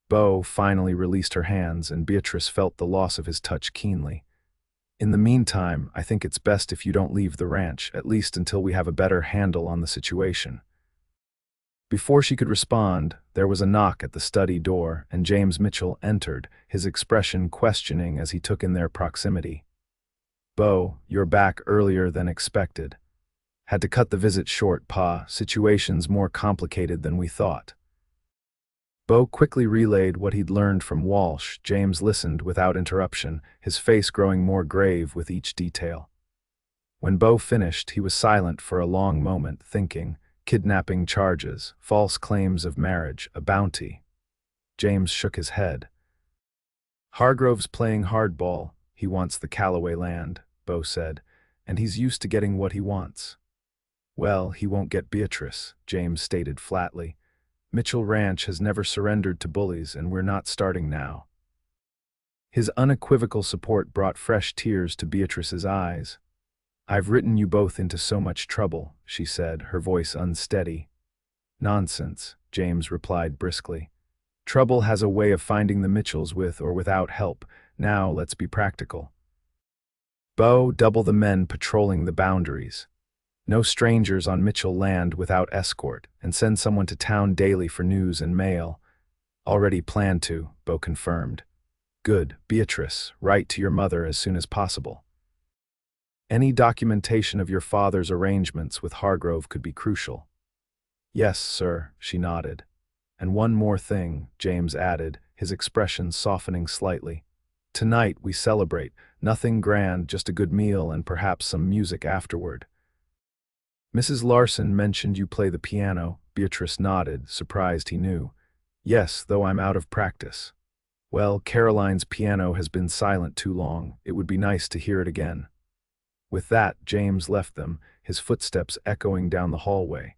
Beau finally released her hands, and Beatrice felt the loss of his touch keenly. "In the meantime, I think it's best if you don't leave the ranch, at least until we have a better handle on the situation." Before she could respond, there was a knock at the study door, and James Mitchell entered, his expression questioning as he took in their proximity. "Beau, you're back earlier than expected. Had to cut the visit short, Pa. Situation's more complicated than we thought." Beau quickly relayed what he'd learned from Walsh. James listened without interruption, his face growing more grave with each detail. When Beau finished, he was silent for a long moment, thinking. Kidnapping charges, false claims of marriage, a bounty. James shook his head. "Hargrove's playing hardball. He wants the Calloway land," Beau said, "and he's used to getting what he wants." "Well, he won't get Beatrice," James stated flatly. "Mitchell Ranch has never surrendered to bullies, and we're not starting now." His unequivocal support brought fresh tears to Beatrice's eyes. "I've written you both into so much trouble," she said, her voice unsteady. "Nonsense," James replied briskly. "Trouble has a way of finding the Mitchells with or without help. Now let's be practical. Beau, double the men patrolling the boundaries. No strangers on Mitchell land without escort, and send someone to town daily for news and mail." "Already planned to," Beau confirmed. "Good. Beatrice, write to your mother as soon as possible. Any documentation of your father's arrangements with Hargrove could be crucial." "Yes, sir," she nodded. "And one more thing," James added, his expression softening slightly. "Tonight we celebrate. Nothing grand, just a good meal and perhaps some music afterward." "Mrs. Larson mentioned you play the piano." Beatrice nodded, surprised he knew. "Yes, though I'm out of practice." "Well, Caroline's piano has been silent too long. It would be nice to hear it again." With that, James left them, his footsteps echoing down the hallway.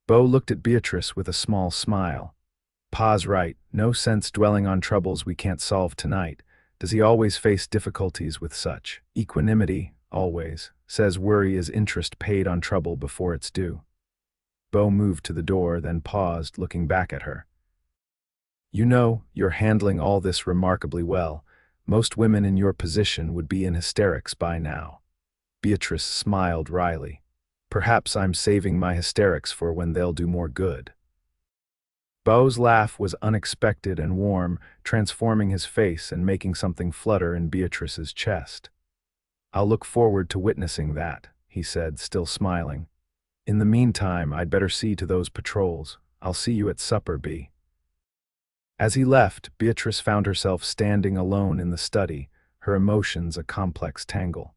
Beau looked at Beatrice with a small smile. "Pa's right, no sense dwelling on troubles we can't solve tonight. Does he always face difficulties with such equanimity?" "Always. Says worry is interest paid on trouble before it's due." Beau moved to the door, then paused, looking back at her. "You know, you're handling all this remarkably well. Most women in your position would be in hysterics by now." Beatrice smiled wryly. "Perhaps I'm saving my hysterics for when they'll do more good." Beau's laugh was unexpected and warm, transforming his face and making something flutter in Beatrice's chest. "I'll look forward to witnessing that," he said, still smiling. "In the meantime, I'd better see to those patrols. I'll see you at supper, Bea." As he left, Beatrice found herself standing alone in the study, her emotions a complex tangle.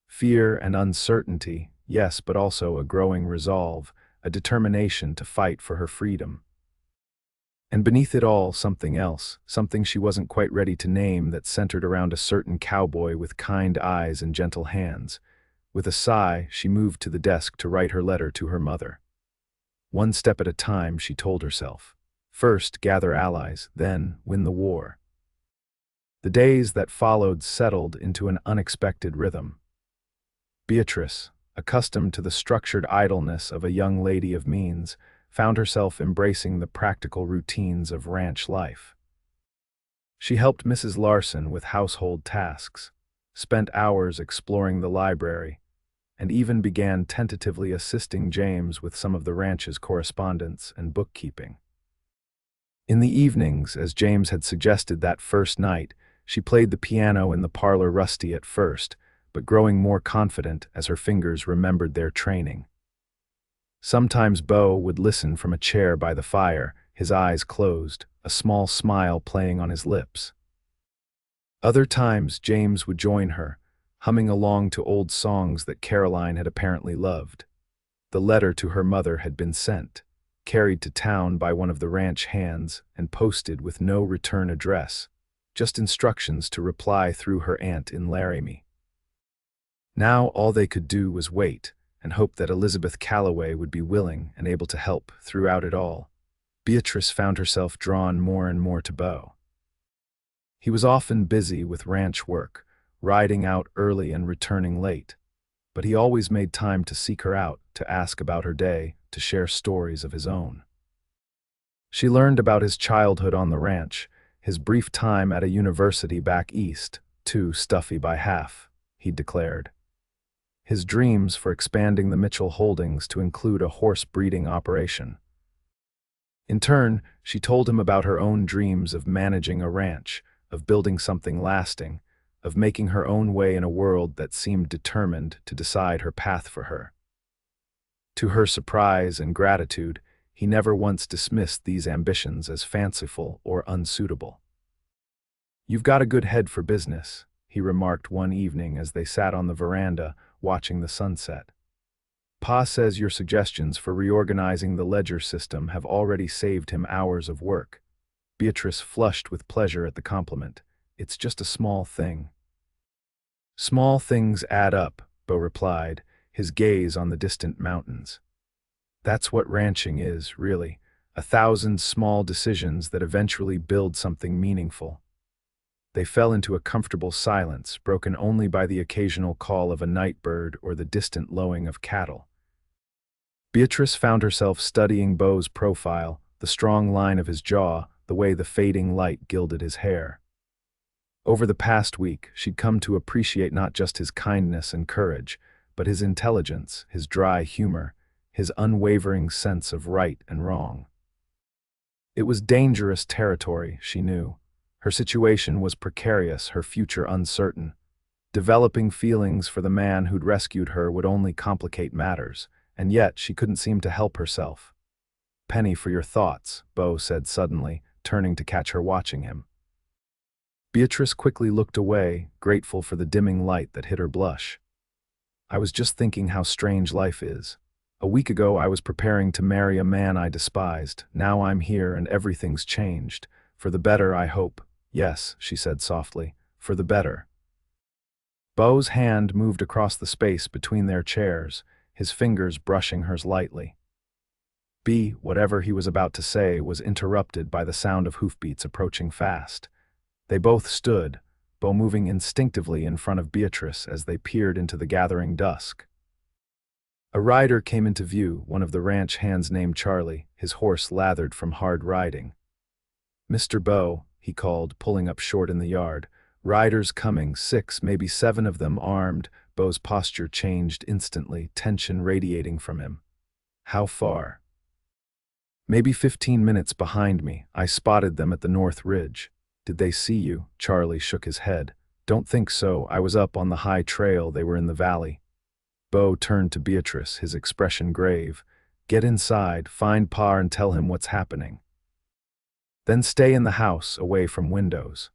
Fear and uncertainty, yes, but also a growing resolve, a determination to fight for her freedom. And beneath it all, something else, something she wasn't quite ready to name, that centered around a certain cowboy with kind eyes and gentle hands. With a sigh, she moved to the desk to write her letter to her mother. One step at a time, she told herself. First, gather allies, then win the war. The days that followed settled into an unexpected rhythm. Beatrice, accustomed to the structured idleness of a young lady of means, found herself embracing the practical routines of ranch life. She helped Mrs. Larson with household tasks, spent hours exploring the library, and even began tentatively assisting James with some of the ranch's correspondence and bookkeeping. In the evenings, as James had suggested that first night, she played the piano in the parlor, rusty at first, but growing more confident as her fingers remembered their training. Sometimes Beau would listen from a chair by the fire, his eyes closed, a small smile playing on his lips. Other times James would join her, humming along to old songs that Caroline had apparently loved. The letter to her mother had been sent, carried to town by one of the ranch hands, and posted with no return address, just instructions to reply through her aunt in Laramie. Now all they could do was wait and hope that Elizabeth Calloway would be willing and able to help throughout it all. Beatrice found herself drawn more and more to Beau. He was often busy with ranch work, riding out early and returning late, but he always made time to seek her out, to ask about her day, to share stories of his own. She learned about his childhood on the ranch, his brief time at a university back east, too stuffy by half, he declared. His dreams for expanding the Mitchell holdings to include a horse breeding operation. In turn, she told him about her own dreams of managing a ranch, of building something lasting, of making her own way in a world that seemed determined to decide her path for her. To her surprise and gratitude, he never once dismissed these ambitions as fanciful or unsuitable. "You've got a good head for business," he remarked one evening as they sat on the veranda watching the sunset. "Pa says your suggestions for reorganizing the ledger system have already saved him hours of work." Beatrice flushed with pleasure at the compliment. "It's just a small thing." "Small things add up," Beau replied, his gaze on the distant mountains. "That's what ranching is, really, 1,000 small decisions that eventually build something meaningful." They fell into a comfortable silence, broken only by the occasional call of a night bird or the distant lowing of cattle. Beatrice found herself studying Beau's profile, the strong line of his jaw, the way the fading light gilded his hair. Over the past week, she'd come to appreciate not just his kindness and courage, but his intelligence, his dry humor, his unwavering sense of right and wrong. It was dangerous territory, she knew. Her situation was precarious, her future uncertain. Developing feelings for the man who'd rescued her would only complicate matters, and yet she couldn't seem to help herself. "Penny for your thoughts," Beau said suddenly, turning to catch her watching him. Beatrice quickly looked away, grateful for the dimming light that hid her blush. "I was just thinking how strange life is. A week ago I was preparing to marry a man I despised. Now I'm here and everything's changed. For the better, I hope." "Yes," she said softly, "for the better." Beau's hand moved across the space between their chairs, his fingers brushing hers lightly. Whatever he was about to say was interrupted by the sound of hoofbeats approaching fast. They both stood, Beau moving instinctively in front of Beatrice as they peered into the gathering dusk. A rider came into view, one of the ranch hands named Charlie, his horse lathered from hard riding. "Mr. Beau," he called, pulling up short in the yard. "Riders coming, 6, maybe 7 of them armed." Beau's posture changed instantly, tension radiating from him. "How far?" "Maybe 15 minutes behind me. I spotted them at the North Ridge." "Did they see you?" Charlie shook his head. "Don't think so. I was up on the high trail. They were in the valley." Beau turned to Beatrice, his expression grave. "Get inside, find Pa and tell him what's happening. Then stay in the house, away from windows."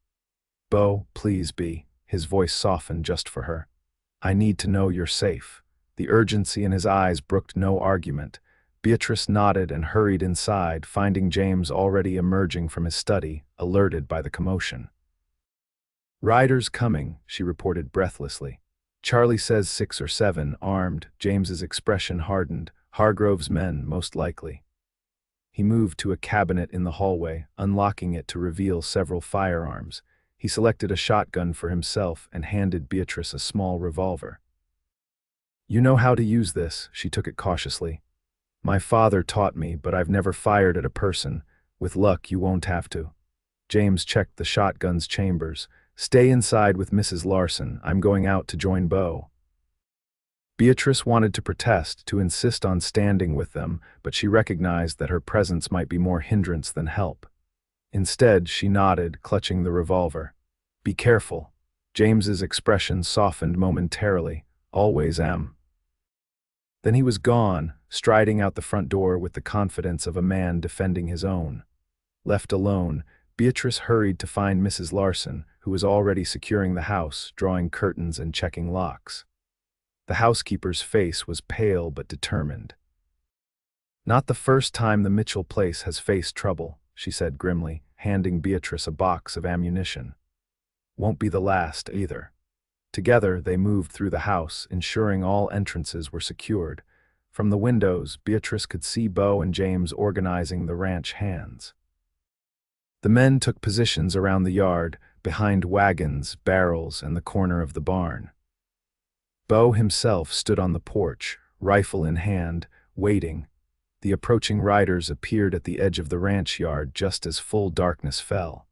"Beau, please be." His voice softened just for her. "I need to know you're safe." The urgency in his eyes brooked no argument. Beatrice nodded and hurried inside, finding James already emerging from his study, alerted by the commotion. "Riders coming," she reported breathlessly. "Charlie says 6 or 7, armed." James's expression hardened. "Hargrove's men, most likely." He moved to a cabinet in the hallway, unlocking it to reveal several firearms. He selected a shotgun for himself and handed Beatrice a small revolver. "You know how to use this," she took it cautiously. "My father taught me, but I've never fired at a person. With luck, you won't have to." James checked the shotgun's chambers. "Stay inside with Mrs. Larson. I'm going out to join Beau." Beatrice wanted to protest, to insist on standing with them, but she recognized that her presence might be more hindrance than help. Instead, she nodded, clutching the revolver. "Be careful." James's expression softened momentarily. "Always am." Then he was gone, striding out the front door with the confidence of a man defending his own. Left alone, Beatrice hurried to find Mrs. Larson, who was already securing the house, drawing curtains and checking locks. The housekeeper's face was pale but determined. "Not the first time the Mitchell place has faced trouble," she said grimly, handing Beatrice a box of ammunition. "Won't be the last, either." Together, they moved through the house, ensuring all entrances were secured. From the windows, Beatrice could see Beau and James organizing the ranch hands. The men took positions around the yard, behind wagons, barrels, and the corner of the barn. Beau himself stood on the porch, rifle in hand, waiting. The approaching riders appeared at the edge of the ranch yard just as full darkness fell.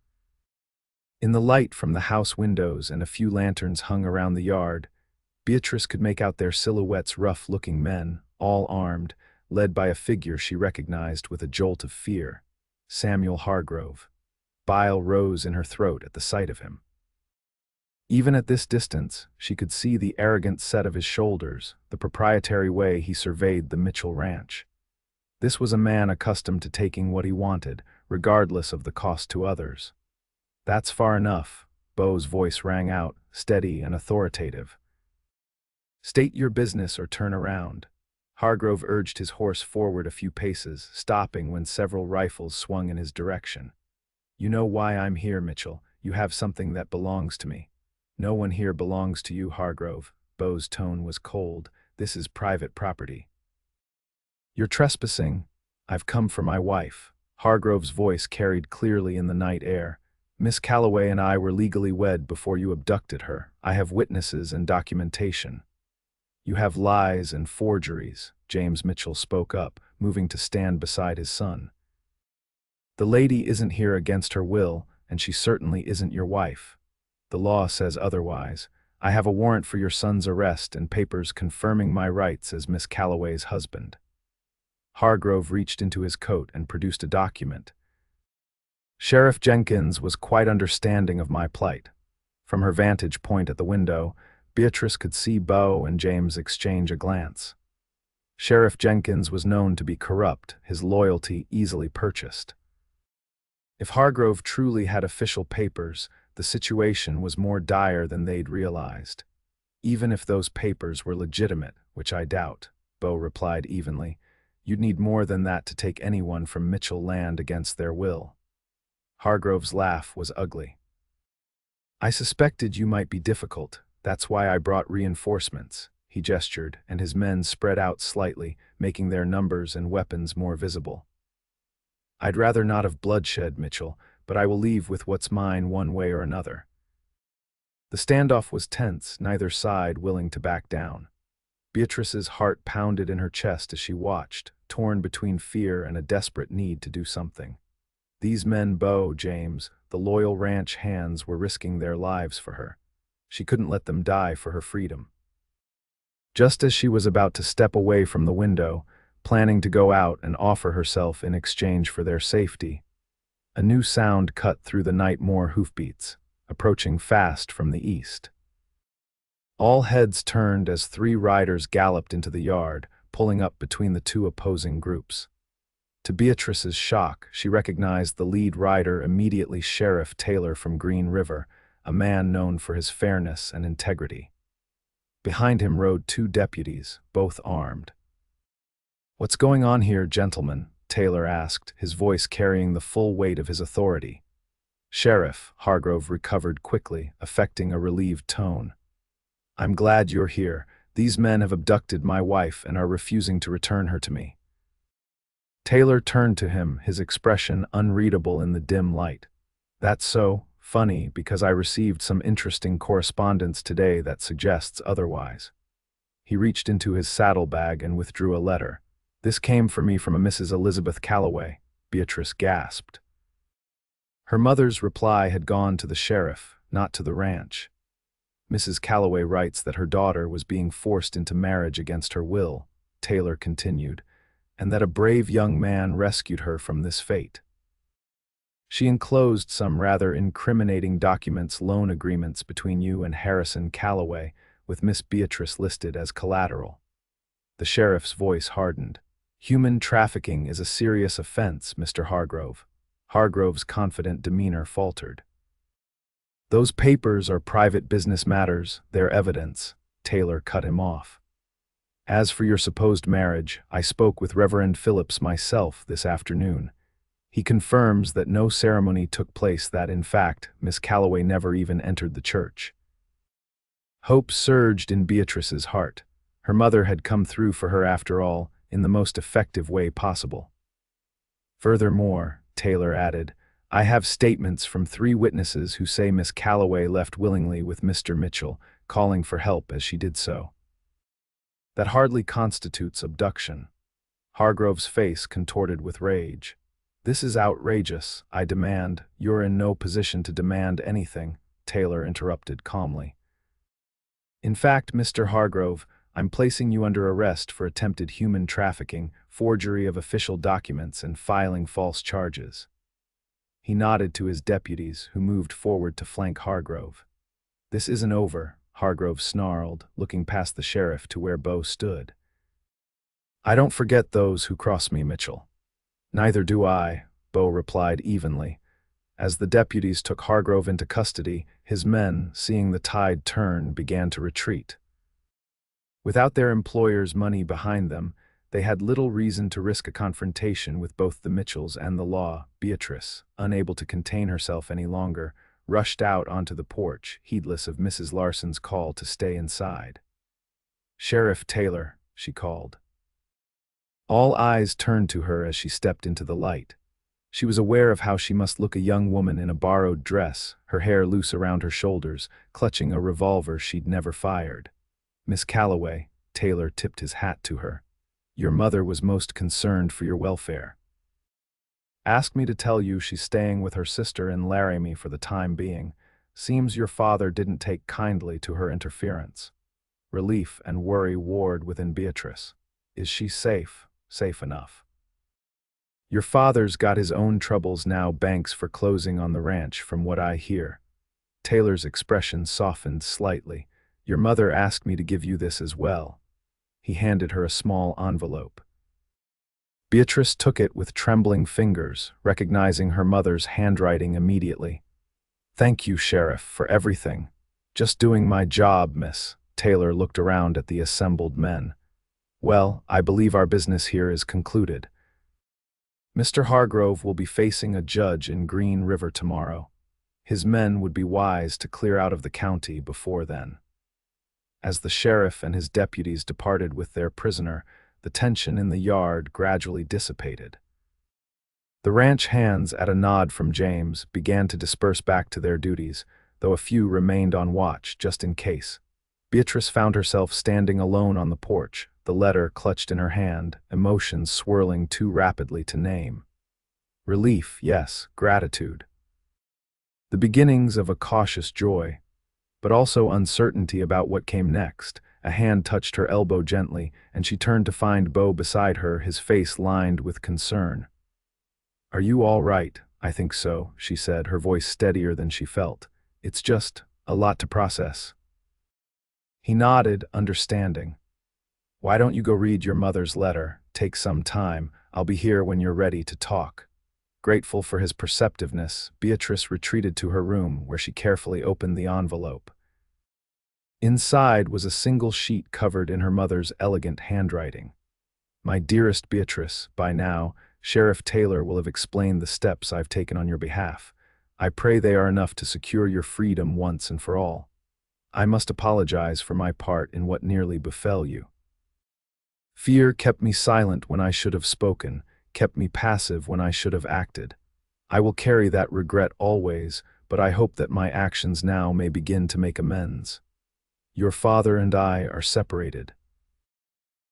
In the light from the house windows and a few lanterns hung around the yard, Beatrice could make out their silhouettes, rough-looking men, all armed, led by a figure she recognized with a jolt of fear: Samuel Hargrove. Bile rose in her throat at the sight of him. Even at this distance, she could see the arrogant set of his shoulders, the proprietary way he surveyed the Mitchell ranch. This was a man accustomed to taking what he wanted, regardless of the cost to others. "That's far enough," Beau's voice rang out, steady and authoritative. "State your business or turn around." Hargrove urged his horse forward a few paces, stopping when several rifles swung in his direction. "You know why I'm here, Mitchell. You have something that belongs to me." "No one here belongs to you, Hargrove." Beau's tone was cold. "This is private property." "You're trespassing." "I've come for my wife." Hargrove's voice carried clearly in the night air. "Miss Calloway and I were legally wed before you abducted her. I have witnesses and documentation." "You have lies and forgeries," James Mitchell spoke up, moving to stand beside his son. "The lady isn't here against her will, and she certainly isn't your wife. The law says otherwise. I have a warrant for your son's arrest and papers confirming my rights as Miss Calloway's husband." Hargrove reached into his coat and produced a document. "Sheriff Jenkins was quite understanding of my plight." From her vantage point at the window, Beatrice could see Beau and James exchange a glance. Sheriff Jenkins was known to be corrupt, his loyalty easily purchased. If Hargrove truly had official papers, the situation was more dire than they'd realized. "Even if those papers were legitimate, which I doubt," Beau replied evenly, "you'd need more than that to take anyone from Mitchell land against their will." Hargrove's laugh was ugly. "I suspected you might be difficult. That's why I brought reinforcements." He gestured, and his men spread out slightly, making their numbers and weapons more visible. "I'd rather not have bloodshed, Mitchell, but I will leave with what's mine one way or another." The standoff was tense, neither side willing to back down. Beatrice's heart pounded in her chest as she watched, torn between fear and a desperate need to do something. These men, Beau, James, the loyal ranch hands, were risking their lives for her. She couldn't let them die for her freedom. Just as she was about to step away from the window, planning to go out and offer herself in exchange for their safety, a new sound cut through the night: more hoofbeats, approaching fast from the east. All heads turned as 3 riders galloped into the yard, pulling up between the 2 opposing groups. To Beatrice's shock, she recognized the lead rider immediately: Sheriff Taylor from Green River, a man known for his fairness and integrity. Behind him rode 2 deputies, both armed. "What's going on here, gentlemen?" Taylor asked, his voice carrying the full weight of his authority. "Sheriff," Hargrove recovered quickly, affecting a relieved tone. "I'm glad you're here. These men have abducted my wife and are refusing to return her to me." Taylor turned to him, his expression unreadable in the dim light. That's so funny because I received some interesting correspondence today that suggests otherwise. He reached into his saddlebag and withdrew a letter. This came for me from a Mrs. Elizabeth Calloway, Beatrice gasped. Her mother's reply had gone to the sheriff, not to the ranch. Mrs. Calloway writes that her daughter was being forced into marriage against her will, Taylor continued, and that a brave young man rescued her from this fate. She enclosed some rather incriminating documents, loan agreements between you and Harrison Calloway, with Miss Beatrice listed as collateral. The sheriff's voice hardened. Human trafficking is a serious offense, Mr. Hargrove. Hargrove's confident demeanor faltered. Those papers are private business matters, they're evidence. Taylor cut him off. As for your supposed marriage, I spoke with Reverend Phillips myself this afternoon. He confirms that no ceremony took place, that, in fact, Miss Calloway never even entered the church. Hope surged in Beatrice's heart. Her mother had come through for her after all, in the most effective way possible. Furthermore, Taylor added, I have statements from 3 witnesses who say Miss Calloway left willingly with Mr. Mitchell, calling for help as she did so. That hardly constitutes abduction. Hargrove's face contorted with rage. This is outrageous, I demand. You're in no position to demand anything, Taylor interrupted calmly. In fact, Mr. Hargrove, I'm placing you under arrest for attempted human trafficking, forgery of official documents, and filing false charges. He nodded to his deputies, who moved forward to flank Hargrove. This isn't over, Hargrove snarled, looking past the sheriff to where Beau stood. I don't forget those who cross me, Mitchell. Neither do I, Beau replied evenly. As the deputies took Hargrove into custody, his men, seeing the tide turn, began to retreat. Without their employer's money behind them, they had little reason to risk a confrontation with both the Mitchells and the law. Beatrice, unable to contain herself any longer, rushed out onto the porch, heedless of Mrs. Larson's call to stay inside. Sheriff Taylor, she called. All eyes turned to her as she stepped into the light. She was aware of how she must look a young woman in a borrowed dress, her hair loose around her shoulders, clutching a revolver she'd never fired. Miss Calloway, Taylor tipped his hat to her. Your mother was most concerned for your welfare. Asked me to tell you she's staying with her sister in Laramie for the time being. Seems your father didn't take kindly to her interference. Relief and worry warred within Beatrice. Is she safe? Safe enough. Your father's got his own troubles now, banks for closing on the ranch, from what I hear. Taylor's expression softened slightly. Your mother asked me to give you this as well. He handed her a small envelope. Beatrice took it with trembling fingers, recognizing her mother's handwriting immediately. Thank you, Sheriff, for everything. Just doing my job, miss. Taylor looked around at the assembled men. Well, I believe our business here is concluded. Mr. Hargrove will be facing a judge in Green River tomorrow. His men would be wise to clear out of the county before then. As the sheriff and his deputies departed with their prisoner, the tension in the yard gradually dissipated. The ranch hands, at a nod from James, began to disperse back to their duties, though a few remained on watch just in case. Beatrice found herself standing alone on the porch, the letter clutched in her hand, emotions swirling too rapidly to name. Relief, yes, gratitude. The beginnings of a cautious joy, but also uncertainty about what came next. A hand touched her elbow gently, and she turned to find Beau beside her, his face lined with concern. Are you all right? I think so, she said, her voice steadier than she felt. It's just a lot to process. He nodded, understanding. Why don't you go read your mother's letter? Take some time. I'll be here when you're ready to talk. Grateful for his perceptiveness, Beatrice retreated to her room, where she carefully opened the envelope. Inside was a single sheet covered in her mother's elegant handwriting. My dearest Beatrice, by now, Sheriff Taylor will have explained the steps I've taken on your behalf. I pray they are enough to secure your freedom once and for all. I must apologize for my part in what nearly befell you. Fear kept me silent when I should have spoken. kept me passive when I should have acted. I will carry that regret always, but I hope that my actions now may begin to make amends. Your father and I are separated.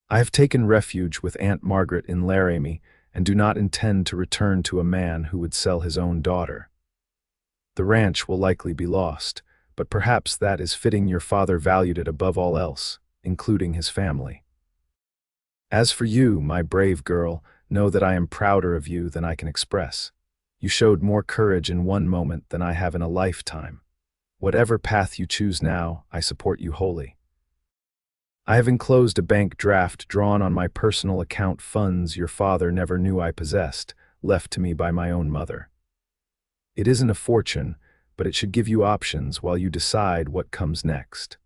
I have taken refuge with Aunt Margaret in Laramie and do not intend to return to a man who would sell his own daughter. The ranch will likely be lost, but perhaps that is fitting. Your father valued it above all else, including his family. As for you, my brave girl, know that I am prouder of you than I can express. You showed more courage in one moment than I have in a lifetime. Whatever path you choose now, I support you wholly. I have enclosed a bank draft drawn on my personal account, funds your father never knew I possessed, left to me by my own mother. It isn't a fortune, but it should give you options while you decide what comes next.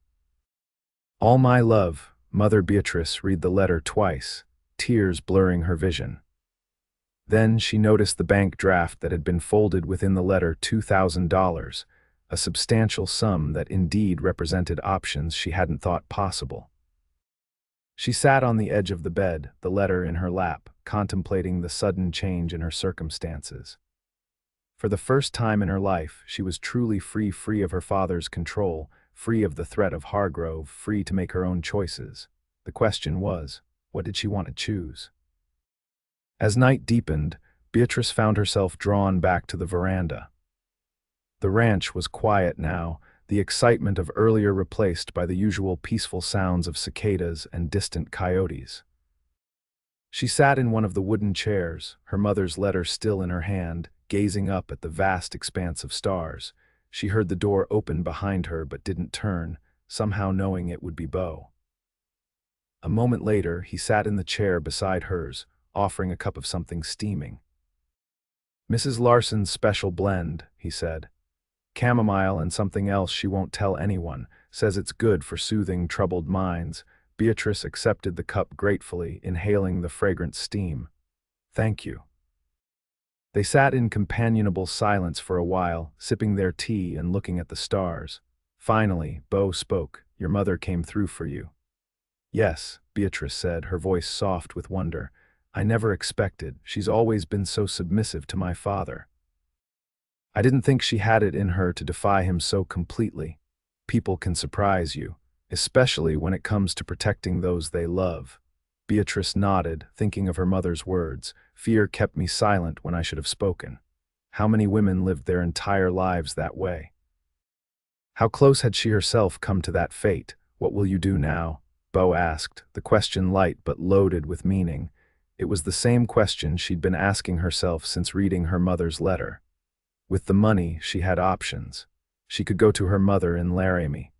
All my love, Mother Beatrice. Read the letter twice, tears blurring her vision. Then she noticed the bank draft that had been folded within the letter, $2,000, a substantial sum that indeed represented options she hadn't thought possible. She sat on the edge of the bed, the letter in her lap, contemplating the sudden change in her circumstances. For the first time in her life, she was truly free of her father's control, free of the threat of Hargrove, free to make her own choices. The question was, what did she want to choose? As night deepened, Beatrice found herself drawn back to the veranda. The ranch was quiet now, the excitement of earlier replaced by the usual peaceful sounds of cicadas and distant coyotes. She sat in one of the wooden chairs, her mother's letter still in her hand, gazing up at the vast expanse of stars. She heard the door open behind her but didn't turn, somehow knowing it would be Beau. A moment later, he sat in the chair beside hers, offering a cup of something steaming. "Mrs. Larson's special blend," he said. "Chamomile and something else she won't tell anyone, says it's good for soothing troubled minds." Beatrice accepted the cup gratefully, inhaling the fragrant steam. "Thank you." They sat in companionable silence for a while, sipping their tea and looking at the stars. Finally, Beau spoke. "Your mother came through for you." "Yes," Beatrice said, her voice soft with wonder. "I never expected. She's always been so submissive to my father. I didn't think she had it in her to defy him so completely. People can surprise you, especially when it comes to protecting those they love." Beatrice nodded, thinking of her mother's words. "Fear kept me silent when I should have spoken." How many women lived their entire lives that way? How close had she herself come to that fate? "What will you do now?" Beau asked, the question light but loaded with meaning. It was the same question she'd been asking herself since reading her mother's letter. With the money, she had options. She could go to her mother in Laramie.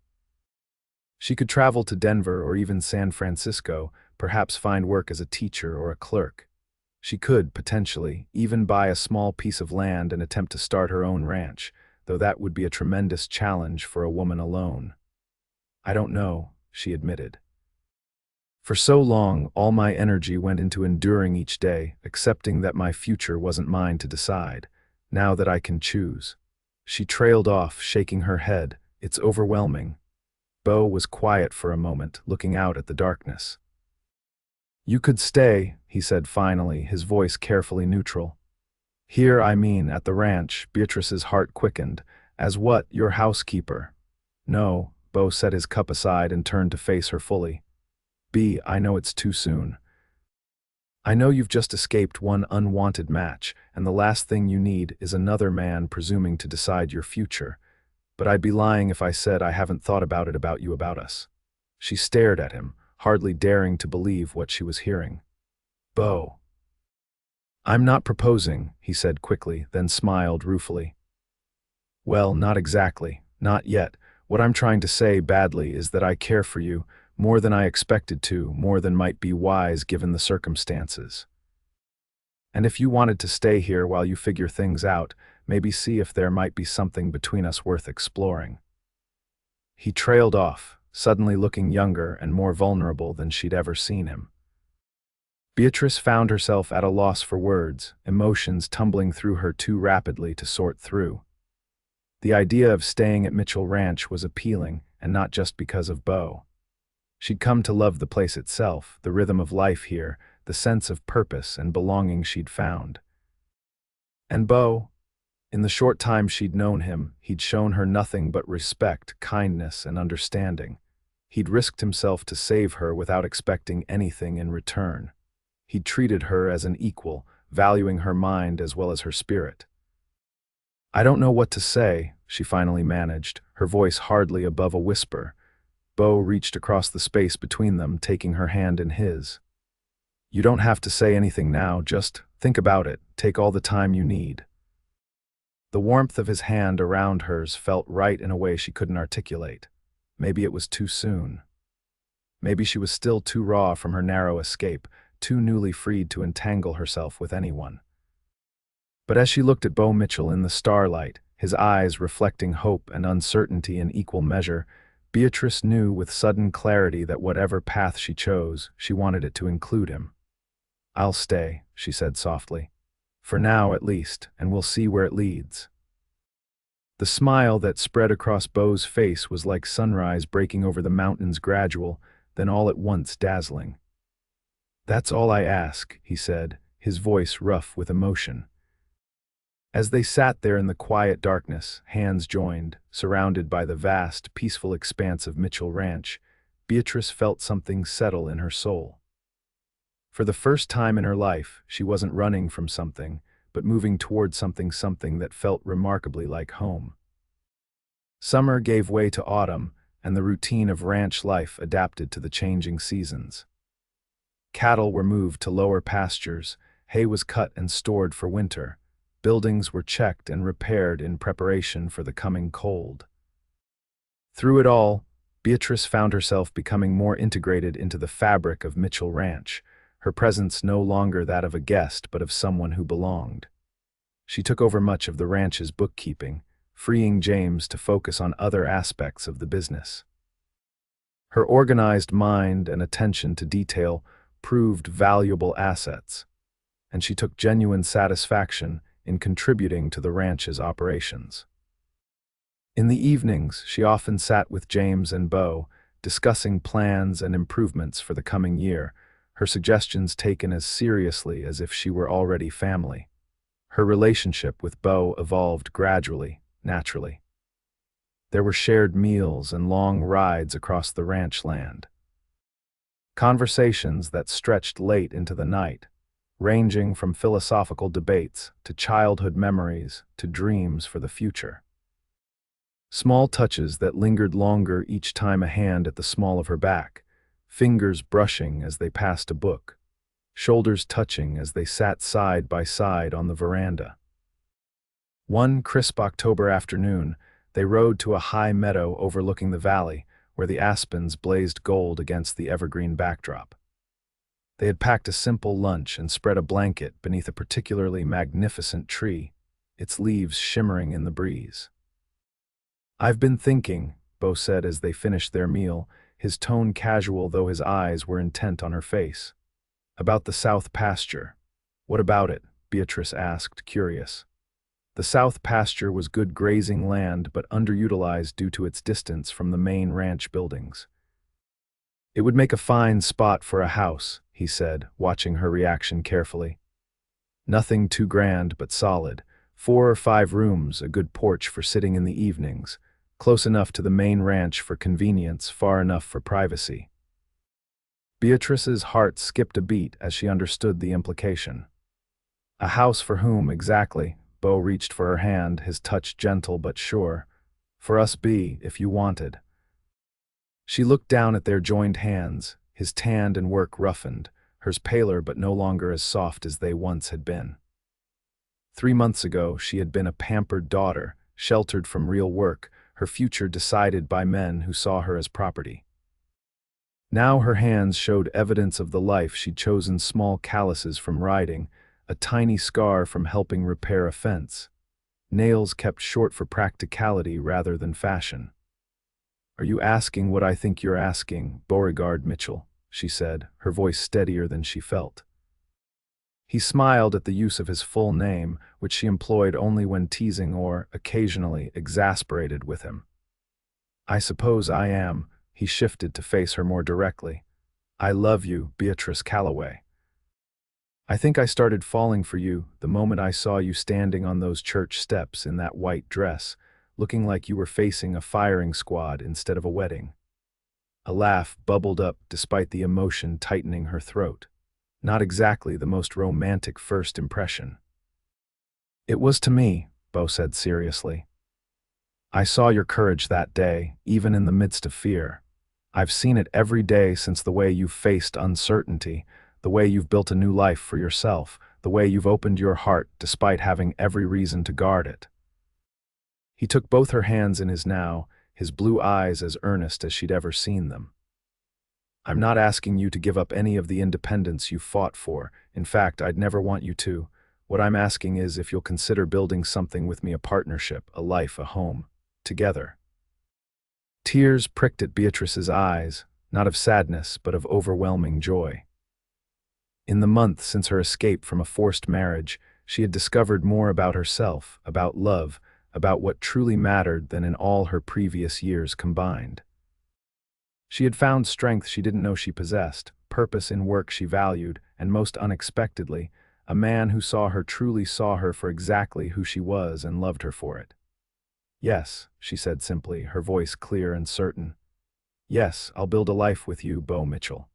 She could travel to Denver or even San Francisco, perhaps find work as a teacher or a clerk. She could, potentially, even buy a small piece of land and attempt to start her own ranch, though that would be a tremendous challenge for a woman alone. "I don't know," she admitted. "For so long, all my energy went into enduring each day, accepting that my future wasn't mine to decide. Now that I can choose." She trailed off, shaking her head. "It's overwhelming." Beau was quiet for a moment, looking out at the darkness. "You could stay," he said finally, his voice carefully neutral. "Here, I mean, at the ranch." Beatrice's heart quickened. "As what, your housekeeper?" "No." Beau set his cup aside and turned to face her fully. I know it's too soon. I know you've just escaped one unwanted match, and the last thing you need is another man presuming to decide your future. But I'd be lying if I said I haven't thought about it, about you, about us." She stared at him, hardly daring to believe what she was hearing. "Beau." "I'm not proposing," he said quickly, then smiled ruefully. "Well, not exactly. Not yet. What I'm trying to say badly is that I care for you, more than I expected to, more than might be wise given the circumstances. And if you wanted to stay here while you figure things out, maybe see if there might be something between us worth exploring." He trailed off, suddenly looking younger and more vulnerable than she'd ever seen him. Beatrice found herself at a loss for words, emotions tumbling through her too rapidly to sort through. The idea of staying at Mitchell Ranch was appealing, and not just because of Beau. She'd come to love the place itself, the rhythm of life here, the sense of purpose and belonging she'd found. And Beau, in the short time she'd known him, he'd shown her nothing but respect, kindness, and understanding. He'd risked himself to save her without expecting anything in return. He'd treated her as an equal, valuing her mind as well as her spirit. "I don't know what to say," she finally managed, her voice hardly above a whisper. Beau reached across the space between them, taking her hand in his. "You don't have to say anything now, just think about it, take all the time you need." The warmth of his hand around hers felt right in a way she couldn't articulate. Maybe it was too soon. Maybe she was still too raw from her narrow escape, too newly freed to entangle herself with anyone. But as she looked at Beau Mitchell in the starlight, his eyes reflecting hope and uncertainty in equal measure, Beatrice knew with sudden clarity that whatever path she chose, she wanted it to include him. "I'll stay," she said softly. "For now, at least, and we'll see where it leads." The smile that spread across Beau's face was like sunrise breaking over the mountains, gradual, then all at once dazzling. "That's all I ask," he said, his voice rough with emotion. As they sat there in the quiet darkness, hands joined, surrounded by the vast, peaceful expanse of Mitchell Ranch, Beatrice felt something settle in her soul. For the first time in her life, she wasn't running from something, but moving toward something that felt remarkably like home. Summer gave way to autumn, and the routine of ranch life adapted to the changing seasons. Cattle were moved to lower pastures, hay was cut and stored for winter, buildings were checked and repaired in preparation for the coming cold. Through it all, Beatrice found herself becoming more integrated into the fabric of Mitchell Ranch, her presence no longer that of a guest but of someone who belonged. She took over much of the ranch's bookkeeping, freeing James to focus on other aspects of the business. Her organized mind and attention to detail proved valuable assets, and she took genuine satisfaction in contributing to the ranch's operations. In the evenings, she often sat with James and Beau, discussing plans and improvements for the coming year, her suggestions taken as seriously as if she were already family. Her relationship with Beau evolved gradually, naturally. There were shared meals and long rides across the ranch land. Conversations that stretched late into the night, ranging from philosophical debates to childhood memories to dreams for the future. Small touches that lingered longer each time a hand at the small of her back, fingers brushing as they passed a book, shoulders touching as they sat side by side on the veranda. One crisp October afternoon, they rode to a high meadow overlooking the valley, where the aspens blazed gold against the evergreen backdrop. They had packed a simple lunch and spread a blanket beneath a particularly magnificent tree, its leaves shimmering in the breeze. "I've been thinking," Beau said as they finished their meal, his tone casual though his eyes were intent on her face. "About the south pasture." "What about it?" Beatrice asked, curious. The south pasture was good grazing land but underutilized due to its distance from the main ranch buildings. "It would make a fine spot for a house," he said, watching her reaction carefully. "Nothing too grand but solid. 4 or 5 rooms, a good porch for sitting in the evenings, close enough to the main ranch for convenience, far enough for privacy." Beatrice's heart skipped a beat as she understood the implication. A house for whom, exactly? Beau reached for her hand, his touch gentle but sure. "For us, B, if you wanted." She looked down at their joined hands, his tanned and work roughened, hers paler but no longer as soft as they once had been. 3 months ago, she had been a pampered daughter, sheltered from real work, her future decided by men who saw her as property. Now her hands showed evidence of the life she'd chosen, small calluses from riding, a tiny scar from helping repair a fence, nails kept short for practicality rather than fashion. "Are you asking what I think you're asking, Beauregard Mitchell?" she said, her voice steadier than she felt. He smiled at the use of his full name, which she employed only when teasing or, occasionally, exasperated with him. "I suppose I am." He shifted to face her more directly. "I love you, Beatrice Calloway." I think I started falling for you the moment I saw you standing on those church steps in that white dress, looking like you were facing a firing squad instead of a wedding." A laugh bubbled up despite the emotion tightening her throat. Not exactly the most romantic first impression. "It was to me," Beau said seriously. "I saw your courage that day, even in the midst of fear. I've seen it every day since, the way you've faced uncertainty, the way you've built a new life for yourself, the way you've opened your heart despite having every reason to guard it." He took both her hands in his now, his blue eyes as earnest as she'd ever seen them. "I'm not asking you to give up any of the independence you fought for. In fact, I'd never want you to. What I'm asking is if you'll consider building something with me, a partnership, a life, a home, together." Tears pricked at Beatrice's eyes, not of sadness, but of overwhelming joy. In the month since her escape from a forced marriage, she had discovered more about herself, about love, about what truly mattered than in all her previous years combined. She had found strength she didn't know she possessed, purpose in work she valued, and most unexpectedly, a man who truly saw her for exactly who she was and loved her for it. "Yes," she said simply, her voice clear and certain. "Yes, I'll build a life with you, Beau Mitchell."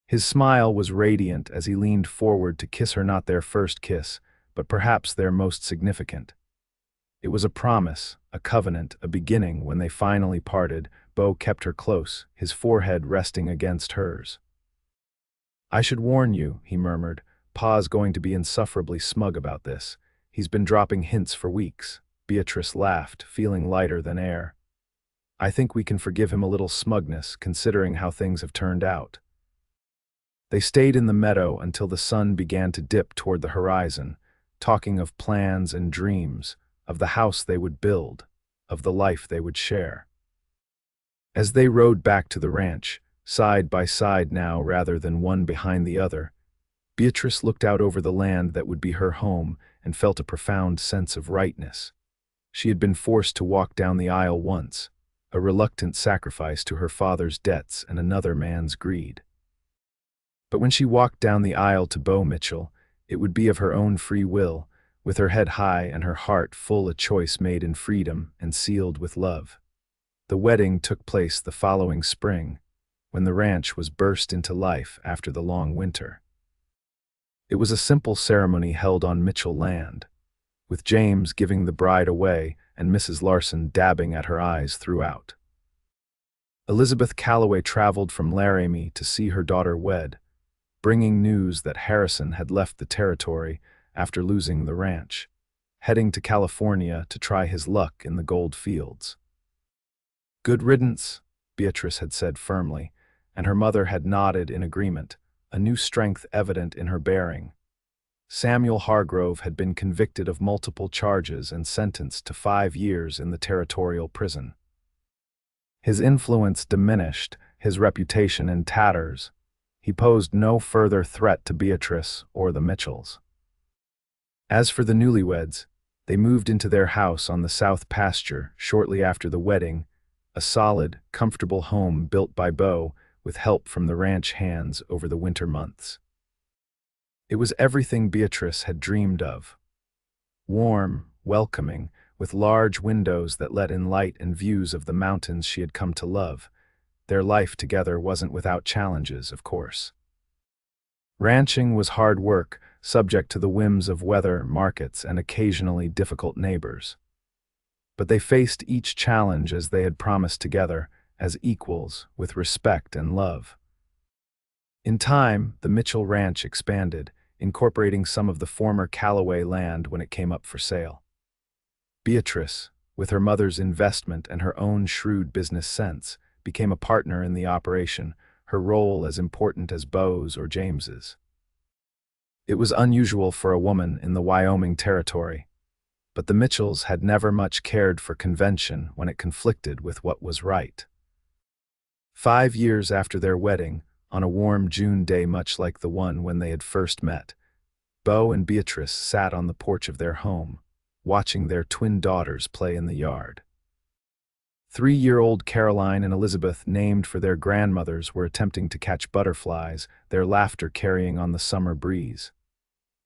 His smile was radiant as he leaned forward to kiss her, not their first kiss, but perhaps their most significant. It was a promise, a covenant, a beginning. When they finally parted, Beau kept her close, his forehead resting against hers. "I should warn you," he murmured, "Pa's going to be insufferably smug about this. He's been dropping hints for weeks." Beatrice laughed, feeling lighter than air. "I think we can forgive him a little smugness, considering how things have turned out." They stayed in the meadow until the sun began to dip toward the horizon, talking of plans and dreams, of the house they would build, of the life they would share. As they rode back to the ranch, side by side now rather than one behind the other, Beatrice looked out over the land that would be her home and felt a profound sense of rightness. She had been forced to walk down the aisle once, a reluctant sacrifice to her father's debts and another man's greed. But when she walked down the aisle to Beau Mitchell, it would be of her own free will, with her head high and her heart full, a choice made in freedom and sealed with love. The wedding took place the following spring, when the ranch was burst into life after the long winter. It was a simple ceremony held on Mitchell land, with James giving the bride away and Mrs. Larson dabbing at her eyes throughout. Elizabeth Calloway traveled from Laramie to see her daughter wed, bringing news that Harrison had left the territory after losing the ranch, heading to California to try his luck in the gold fields. "Good riddance," Beatrice had said firmly, and her mother had nodded in agreement, a new strength evident in her bearing. Samuel Hargrove had been convicted of multiple charges and sentenced to 5 years in the territorial prison. His influence diminished, his reputation in tatters. He posed no further threat to Beatrice or the Mitchells. As for the newlyweds, they moved into their house on the south pasture shortly after the wedding, a solid, comfortable home built by Beau with help from the ranch hands over the winter months. It was everything Beatrice had dreamed of. Warm, welcoming, with large windows that let in light and views of the mountains she had come to love. Their life together wasn't without challenges, of course. Ranching was hard work, subject to the whims of weather, markets, and occasionally difficult neighbors. But they faced each challenge as they had promised together, as equals, with respect and love. In time, the Mitchell Ranch expanded, incorporating some of the former Calloway land when it came up for sale. Beatrice, with her mother's investment and her own shrewd business sense, became a partner in the operation, her role as important as Beau's or James's. It was unusual for a woman in the Wyoming Territory, but the Mitchells had never much cared for convention when it conflicted with what was right. 5 years after their wedding, on a warm June day much like the one when they had first met, Beau and Beatrice sat on the porch of their home, watching their twin daughters play in the yard. 3-year-old Caroline and Elizabeth, named for their grandmothers, were attempting to catch butterflies, their laughter carrying on the summer breeze.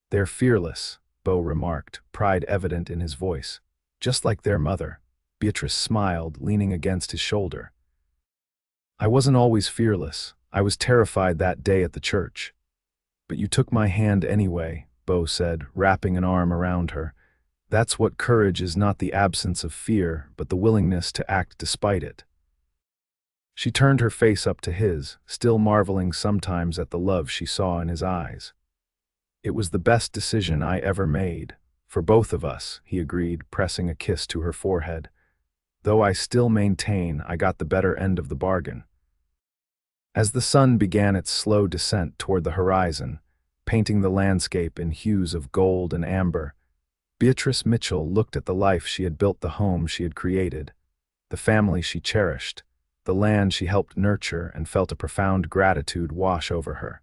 "They're fearless," Beau remarked, pride evident in his voice. "Just like their mother." Beatrice smiled, leaning against his shoulder. "I wasn't always fearless. I was terrified that day at the church." "But you took my hand anyway," Beau said, wrapping an arm around her. "That's what courage is, not the absence of fear, but the willingness to act despite it." She turned her face up to his, still marveling sometimes at the love she saw in his eyes. "It was the best decision I ever made. For both of us," he agreed, pressing a kiss to her forehead. "Though I still maintain I got the better end of the bargain." As the sun began its slow descent toward the horizon, painting the landscape in hues of gold and amber, Beatrice Mitchell looked at the life she had built, the home she had created, the family she cherished, the land she helped nurture, and felt a profound gratitude wash over her.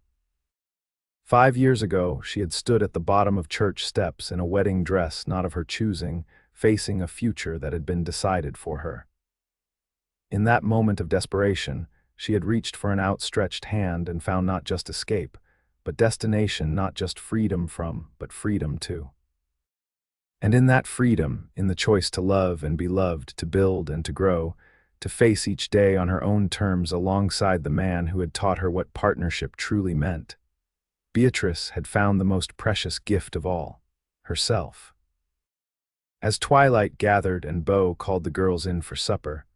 5 years ago, she had stood at the bottom of church steps in a wedding dress not of her choosing, facing a future that had been decided for her. In that moment of desperation, she had reached for an outstretched hand and found not just escape, but destination, not just freedom from, but freedom to. And in that freedom, in the choice to love and be loved, to build and to grow, to face each day on her own terms alongside the man who had taught her what partnership truly meant, Beatrice had found the most precious gift of all, herself. As twilight gathered and Beau called the girls in for supper,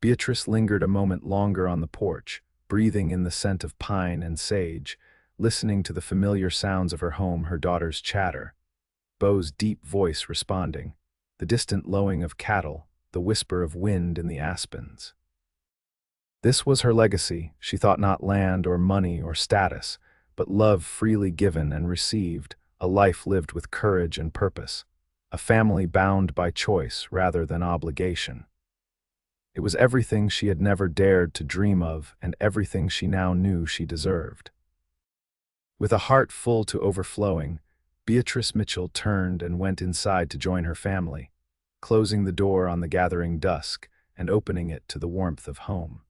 Beatrice lingered a moment longer on the porch, breathing in the scent of pine and sage, listening to the familiar sounds of her home, her daughter's chatter, Beau's deep voice responding, the distant lowing of cattle, the whisper of wind in the aspens. This was her legacy. She thought not land or money or status, but love freely given and received, a life lived with courage and purpose, a family bound by choice rather than obligation. It was everything she had never dared to dream of, and everything she now knew she deserved. With a heart full to overflowing, Beatrice Mitchell turned and went inside to join her family, closing the door on the gathering dusk and opening it to the warmth of home.